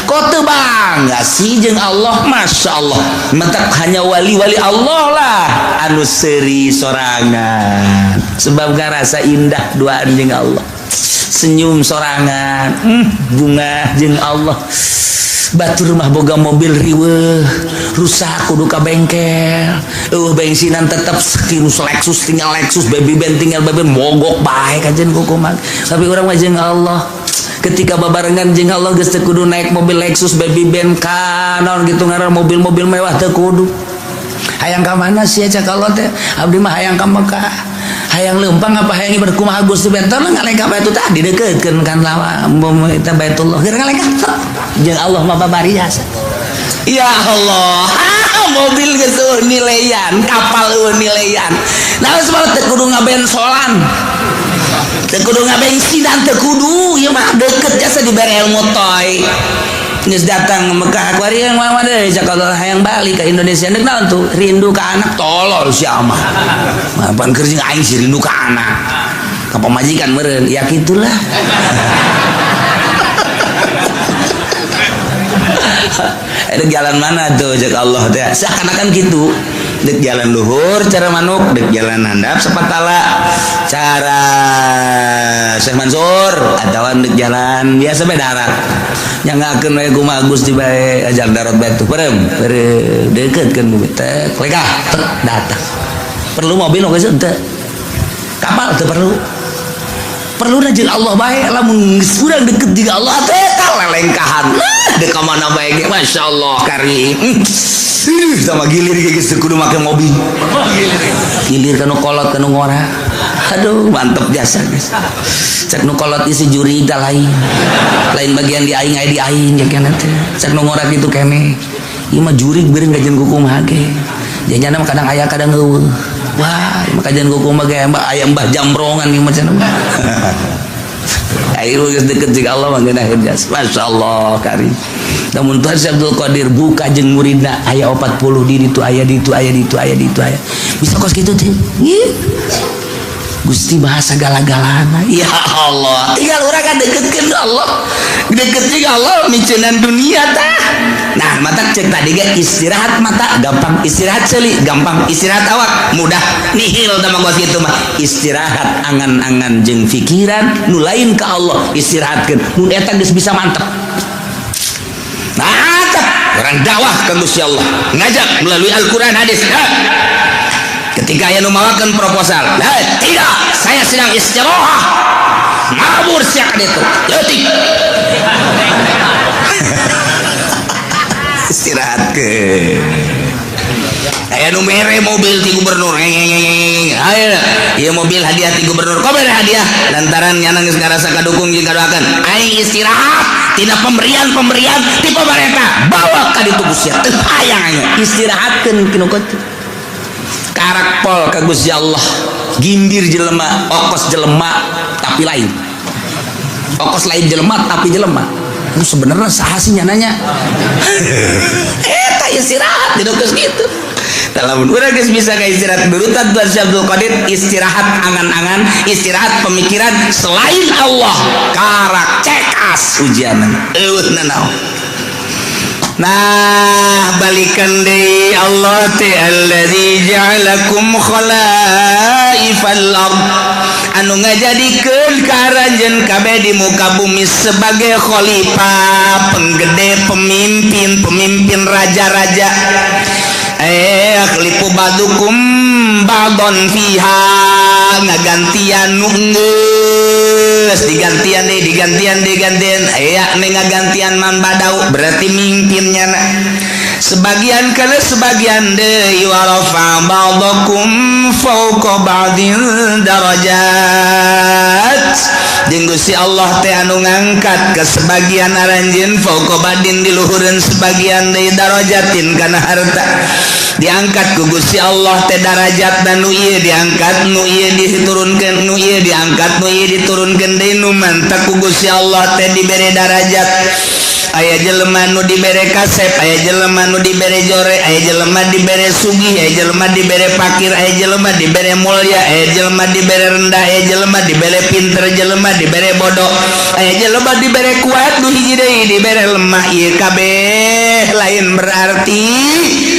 Kok teu bangga sih jeung Allah, masyaallah. Mentak hanya wali-wali Allah lah anu seuri sorangan. Sebab ngarasa indah duaan jeung Allah. Senyum sorangan, bunga jeung Allah. Batur mah boga mobil riweuh, rusak kudu ka bengkel. Bensinan tetep sakius Lexus tinggal Lexus, baby band tinggal baby mogok bae kajen kukuman. Tapi urang mah jeung Allah. Ketika babarengan jeung Allah geus teu kudu naik mobil Lexus baby band kanon gitu ngaran mobil-mobil mewah teu kudu. Hayang ka mana sih cak Allah teh? Abdi mah hayang ka Mekah. Hayang leumpang apa hayang ibadah kumaha Gusti bentor ngaleng ka Baitul tadi dekeutkeun kan lawa eta Baitullah keur ngaleng ka jeung Allah mah babari jasa. Ya Allah, mobil geus nilaian, kapal nilaian. Nah sebenarnya teu kudu ngabensolan. Teu kudu ngabensinan teu kudu, ieu mah deukeut jasa dibere ilmu toy. Geus datang Mekah kuari yang mah deui kalau hayang balik ke Indonesia neuk naon tuh rindu ka anak tolol si amah. Mapan keur jeung aing si rindu ka anak. Ka pamajikan meureun ya kitulah. Ada jalan mana tuh jak Allah teh seakan-akan gitu. Dek jalan luhur cara manuk, dek jalan handap sepatala cara Syekh Mansur atawa dek jalan biasa bae darat. Nyangakeun we kumaha Gusti bae ajar darat bae tuh perem dekeutkeun bumi teh leka datang. Perlu mobil geus teu. Kapal teu perlu. Perlu jeung Allah bae lamun urang deket jeung Allah teh kalelengkahan. Dek ka mana bae ge masyaallah karim. Sama gilir geus kudu make mobil. Gilir kanu kolot kanu ngora. Aduh mantep jasa guys. Cek nu kolot isi juri da lain. Lain bagian di aing aya di aing jeung kana teh. Cek nu ngora kitu keneh. Ieu mah juri beureung gajeun kukumaha ge. Janjana mah kadang aya kadang eueuh. Wah, maka jangan kukumaha ge aya mbah jambrongan ieu mah cenah. Ayo geus deket jeung Allah mah geunah jas. Masyaallah karim. Namun Tuhan Syekh Abdul Qadir buka jeung muridna aya 40 di ditu aya ditu aya ditu aya ditu aya. Bisa kos kitu teh. Gusti Maha sagala-galana. Ya Allah, tinggal urang kan deketkeun Allah. Deket jeung Allah miceunnan dunia tah. Nah, mata cek tadi ge istirahat mata gampang, istirahat ceuli gampang, istirahat awak mudah. Nihil tah mah kitu mah. Istirahat angan-angan jeung pikiran nu lain ka Allah istirahatkeun. Mun eta geus bisa mantep. Nah, orang dakwah ke Gusti Allah, ngajak melalui Al-Quran hadis. Ketika aya nu mawakeun proposal, tidak, saya sedang istirahat. Ngabur sia ka ditu. Leutik. Istirahat ke. Aya nu mere mobil ti gubernur. Ayo, ieu mobil hadiah ti gubernur. Kok mere hadiah? Lantaran nyana geus ngarasa kadukung jeung kadoakeun. Aing istirahat. Tina pemberian ti pemerintah bawa ka ditu Gusti Allah teu hayang aya istirahatkeun kinu kitu karak pol ka Gusti Allah gimbir jelema, okos jelema tapi lain. Okos lain jelema tapi jelema. Itu sebenarnya saha sih nyananya? Eta istirahat di dokes gitu. Dalam urang geus bisa ka istirahat berutat buat Syekh Abdul Qadir, istirahat angan-angan, istirahat pemikiran selain Allah, karak cekas ujianan. Eueuh nanaon. Nah, balikan deui Allah teh allazi ja'alakum khalaifal ard, anu ngajadikeun ka aranjeun kabeh di muka bumi sebagai khalifah, penggede, pemimpin raja-raja. Khalifu badukum ba'don fiha, ngagantian nu geus digantian aya ngagantian man badau berarti mimpinnya sebagian kana sebagian deui wa rafa ba'dakum fawqa ba'din darajat, jeung Gusti Allah teh anu ngangkat ke sebagian aranjeun fawqa ba'din di luhureun sebagian deui darajatin kana harta, diangkat ku Gusti Allah teh darajat dan nu ieu diangkat, nu ieu diturunkeun, nu ieu diangkat, nu ieu diturunkeun deui nu mantap ku Gusti Allah teh dibere darajat. Aya jelema nu dibere kasep, aya jelema nu dibere jore, aya jelema dibere sugih, aya jelema dibere fakir, aya jelema dibere mulya, aya jelema dibere rendah, aya jelema dibere pinter, jelema dibere bodoh, aya jelema dibere kuat, nu hiji deui dibere lemah. Ieu kabeh lain berarti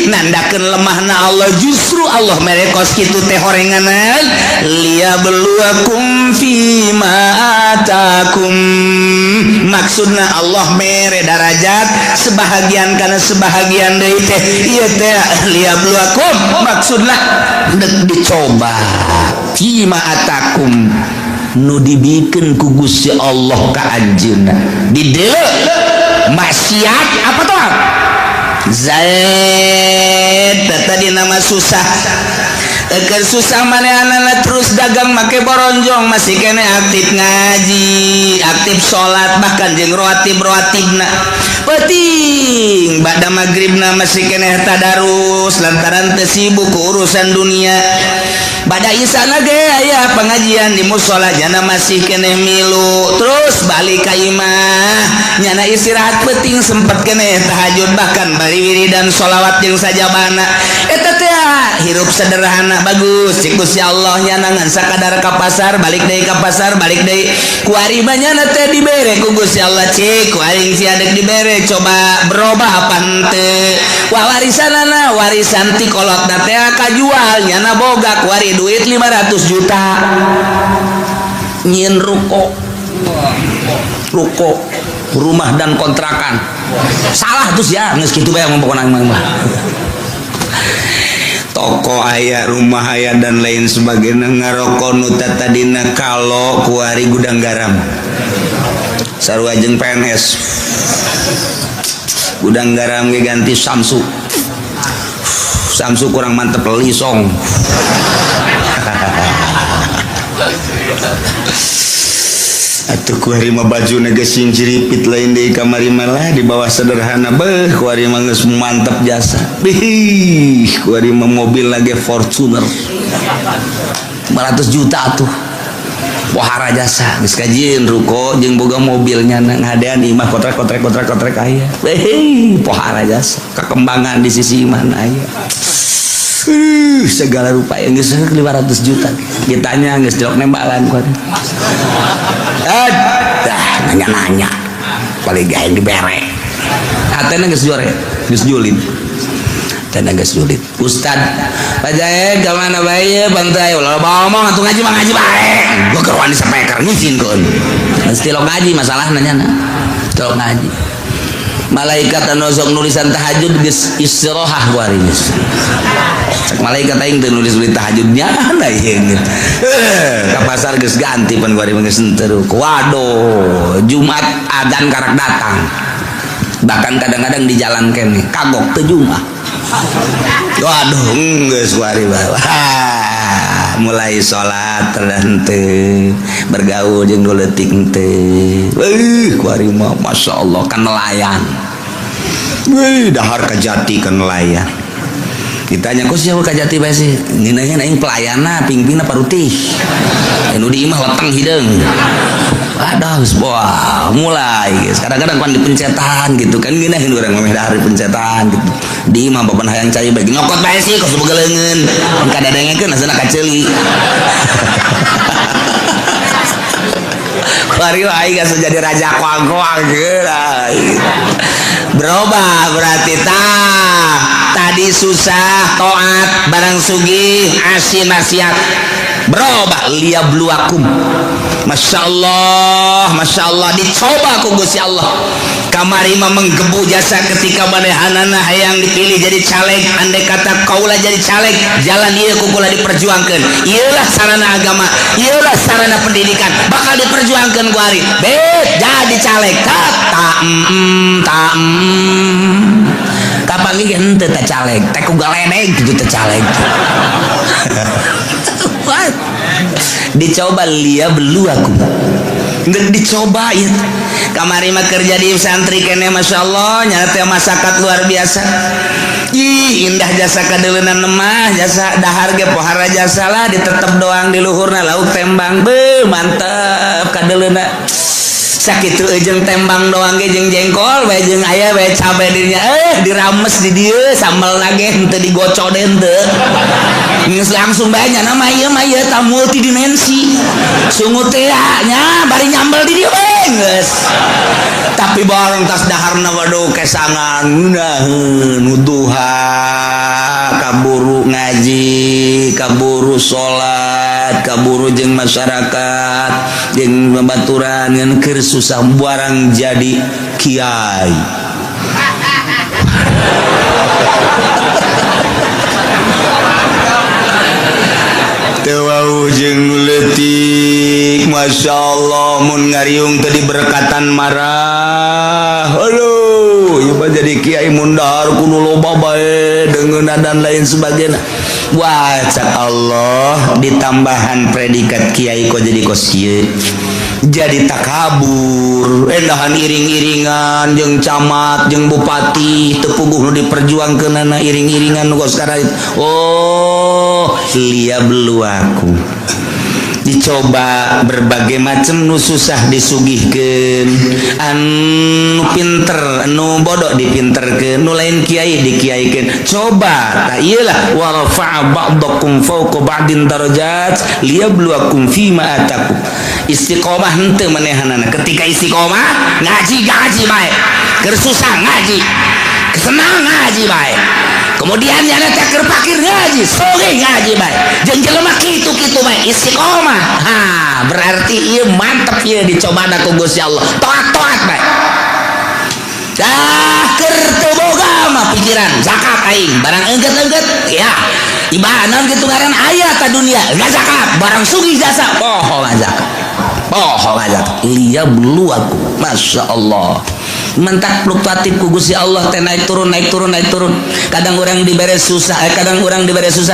nandakeun lemahna Allah, justru Allah merekos kitu teh horenganan liyabluwakum fima atakum, maksudna Allah mere darajat sebahagian kana sebahagian deui teh ieu teh liyabluwakum, maksudna dek dicoba fima atakum nu dibikeun ku Gusti Allah ka anjeunna dideuleu maksiat apa tuh Zaid tadi nama susah keur susah manehanana terus dagang make boronjong masih kene aktif ngaji, aktif sholat, bahkan jeung roatib-roatibna penting bada magribna masih kene tadarus lantaran teu sibuk ku urusan dunia. Bada isana ge aya pengajian di mushola jana masih kene milu, terus balik ka imah nyana istirahat penting sempet kene tahajud, bahkan bari wiridan sholawat jeung sajabana. Eta teh hirup sederhana bagus cik Gusti Allah nyana ngan sakadar ka pasar balik deui ka pasar balik deui kuari banyana teh dibere ku Gusti Allah cik kuari sia dek dibere coba berubah apa henteu warisanana warisan ti kolotna teh kajual nyana boga kuari duit 500 juta nyieun ruko rumah dan kontrakan salah terus ya geus kitu bae pokona mah toko aya, rumah aya dan lain sebagainya, ngaroko nu tadina kalau kuari gudang garam sarua jeung PNS gudang garam ge ganti Samsu kurang mantep lisong atuh kuari mah bajuna geus sing ciripit lain deui kamari malah di bawah sederhana beuh kuari mah geus mantep jasa bih kuari mah mobil lagi Fortuner 500 juta atuh pohara jasa geus kajieun ruko jeung boga mobilnya ngadean imah kotrek aya bih pohara jasa kakembangan di sisi mana aya segala rupa yang geus 500 juta ditanya geus jelok nembalan kuari nanya paling gaeng dibere hatena geus jore geus julid hatena geus julid ustad pajae ka mana bae bantai ulah ngomong atuh ngaji mah ngaji bae gua keur wani sapeker ngizinkeun mesti lo ngaji masalahna nyana teu ngaji malaikat anu sok nulisan tahajud geus istirahah kuari geus cek malaikat aing teu nulis tahajudnya nah ieu ka pasar geus ganti pan kuari geus henteu waduh Jumat adzan karak datang bahkan kadang-kadang di jalan kene kagok teu Jumat waduh geus kuari mulai sholat teu bergaul jeung leutik teu kuari mah masyaallah kan nelayan dahar ka jati kan nelayan ditanya kok siapa kajati bae sih nginanya aing pelayana pingpingna parutih anu di imah leteng hideung ada wah mulai guys kadang-kadang kan dipencetan gitu kan geunaheun urang mah dari pencetan gitu di imah bapan hayang cai bagi ngokot bae sih kos begeleungeun kadadengekeun asana kaceuli Bari aing geus jadi raja koang-koang berubah berarti tadi susah taat barang sugih asin maksiat berubah liyabluwakum Masya Allah dicoba ku Gusti Allah kamari mah menggebu jasa ketika manehanana hayang dipilih jadi caleg andai kata kaula jadi caleg jalan ieu kukula diperjuangkeun ieulah sarana agama ieulah sarana pendidikan bakal diperjuangkeun ku ari bet jadi caleg kapan ge henteu teh caleg teh ku galedeg kitu teh caleg dicoba liya belu aku nggak dicoba ya kamari mah kerja di santri kene Masya Allah nyata masyarakat luar biasa ih indah jasa kadeleunan mah jasa dahar ge pohara jasa lah ditetep doang di luhurna lauk tembang be mantep kadeleunan sakitu jeung tembang doang ge jeung jengkol bae jeung aya bae cabe dirinya dirames di dieu sambal nage henteu digocoden teu geus langsung bae nya mah ieu mah ieu ta multidimensi sungut teh nya bari nyambel di dieu geus tapi bareng tas daharna waduh kesangan ngeunaheun duha kaburu ngaji kaburu salat kaburu jeung masyarakat jeung babaturan ngan keur susah barang jadi kiai teu jeung leutik Masya Allah mun ngariung tadi berkatan marah aduh ieu jadi kiai mun dahar kudu loba bae deungeunna dan lain sebagainya wah cak Allah ditambahan predikat kiai kok jadi kos kieu jadi takabur endahan iring-iringan jeung camat jeung bupati teu puguh nu diperjuangkeunana iring-iringan nu kos kara oh liyabluwakum dicoba berbagai macam nu susah disugihkeun anu pinter anu bodoh dipinterkeun nu lain kiai dikiaikeun coba tah ieulah wa rafa'a ba'dakum fawqa ba'din darajat liyabluwakum fima atakum istiqomah henteu manehanana ketika istiqomah ngaji bae keur susah ngaji senang ngaji bae kemudian nyana teh keur pakir ngaji soge ngaji bae jeung jelema kitu-kitu bae istiqomah berarti ieu mantep ieu dicobana ku Gusti Allah toat-toat bae dah keur teu boga mah pikiran zakat aing barang engget-engget ya ibadah naon kitu ngaran aya ta dunia enggak zakat barang sugih jasa poho zakat liyabluwakum Masya Allah mentak fluktuatif ku Gusti Allah teh naik turun kadang orang dibere susah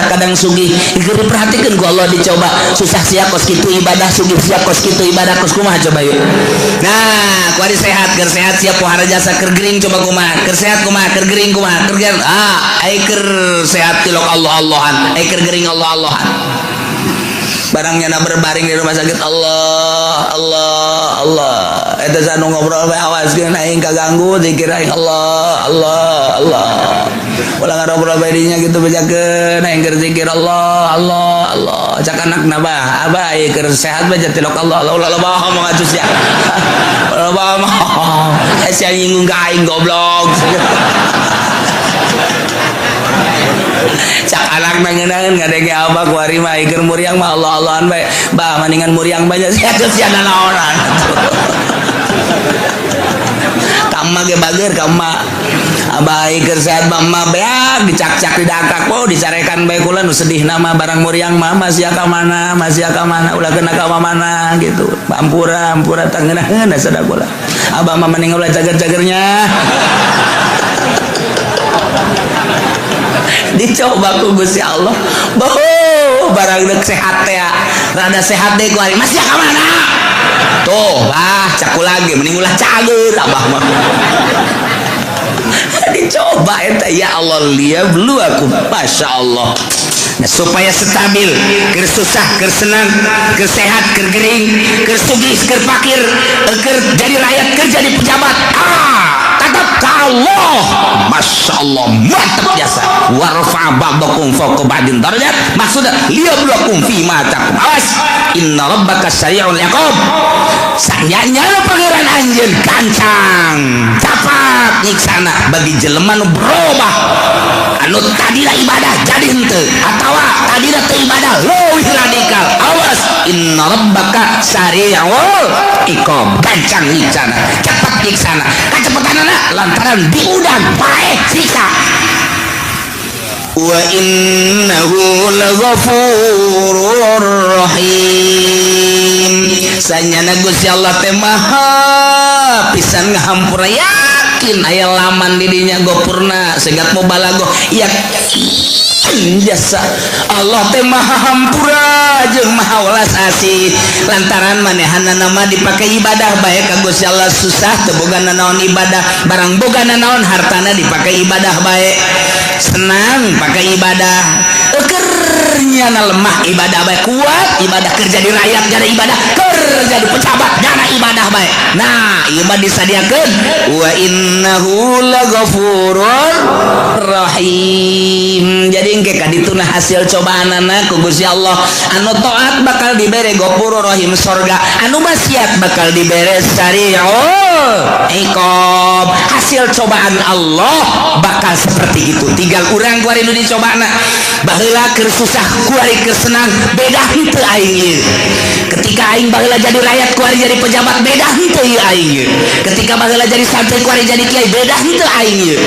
kadang sugih keur diperhatikeun ku Allah dicoba susah sia kos kitu ibadah sugih sia kos kitu ibadah kos kumaha coba yuk nah kuari sehat keur sehat sia pohara jasa keur gering coba kumaha keur sehat kumaha keur gering kumaha keur ai keur sehat tilok Allah-Allahan ai keur gering Allah-Allahan barangnya na berbaring di rumah sakit Allah eta sanu ngobrol bae awaskeun aing kaganggu zikir aing Allah ulah ngobrol bae dinya kitu bejakeun aing keur zikir Allah cak anakna bah abah ieu keur sehat bae tilok Allah bae mah ngacus ya bae mah sia nyinggung ka aing goblok cak anak nangeunangeun ngadenge abah kuari mah keur muriang mah Allah-Allahan bae bah maningan muriang banyak sia sia naonan kamma ge bager kamma abah keur sehat mah beak dicak-cak didakak po dicarekan bae kula nu sedih nama barang muriang mah masih ka mana ulah kena ka mana gitu ampura tangeunahkeun sada kula abah mah mending ulah cager-cagernya dicoba ku Gusti Allah barang dek sehat teh rada sehat deh ku ari masih ka mana tuh cak lagi mending ulah cager abah mah dicoba eta ya Allah lihat dulu aku Masya Allah. Nah, supaya stabil, keur susah, keur senang, keur sehat, keur gering, keur sugih, keur fakir, keur jadi rakyat, keur jadi pejabat. Tetap ka Allah. Masya Allah, mantap jasa. Warfa ba'dakum fawqa ba'din darajat. Maksudnya liyabluwakum fi ma taqum. Awas, inna rabbaka sari'ul iqab. Sanyanya pangeran anjeun kancang, capat nyiksana bagi jelema nu berubah. Anu tadina ibadah jadi henteu atawa tadina teu ibadah leuwih radikal. Awas, inna rabbaka sari'ul iqab. Kancang nyiksana, cepat nyiksana. Kacepetanana lantaran diudang paeh siksa. Wa innahu laghafurur rahim. Sanyana Gusti Allah teh maha pisan ngahampura, yakin aya laman di dinya gopurna segat mau balago yakin jasa Allah teh maha hampura jeung maha welas asih lantaran manehana nama dipakai ibadah bae ka Gusti Allah susah teu bogana naon ibadah barang bogana naon hartana dipakai ibadah bae senang pakai ibadah kernya lemah ibadah baik kuat ibadah kerja di rakyat jadi ibadah kerja di pejabat jadi ibadah baik. Nah ibadah disadiakan wa innahu laghafurur rahim. Jadi engke kadituna hasil cobaanana ku Gusti Allah anu taat bakal dibere ghafurur rahim sorga anu maksiat bakal dibere sari'ul iqab. Hasil cobaan Allah bakal seperti itu. Tinggal urang kuari nu dicobana baheula keur susah kuari keur senang beda henteu aing ieu. Ketika aing baheula jadi rakyat kuari jadi pejabat beda henteu ieu aing ieu. Ketika baheula jadi santri kuari jadi kiai beda henteu aing ieu.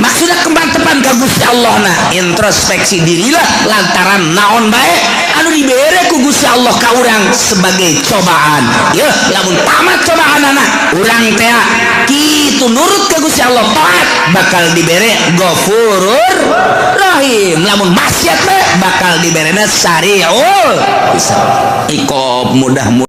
Maksudna kemantepan ka Gusti Allah na introspeksi dirilah lantaran naon bae anu dibere ku Gusti Allah ka urang sebagai cobaan. Yeuh lamun tamat cobaanana urang teh kitu nurut ka Gusti Allah taat bakal dibere ghafurur rahim. Lamun maksiat bakal diberena sari'ul iqab. Mudah-mudahan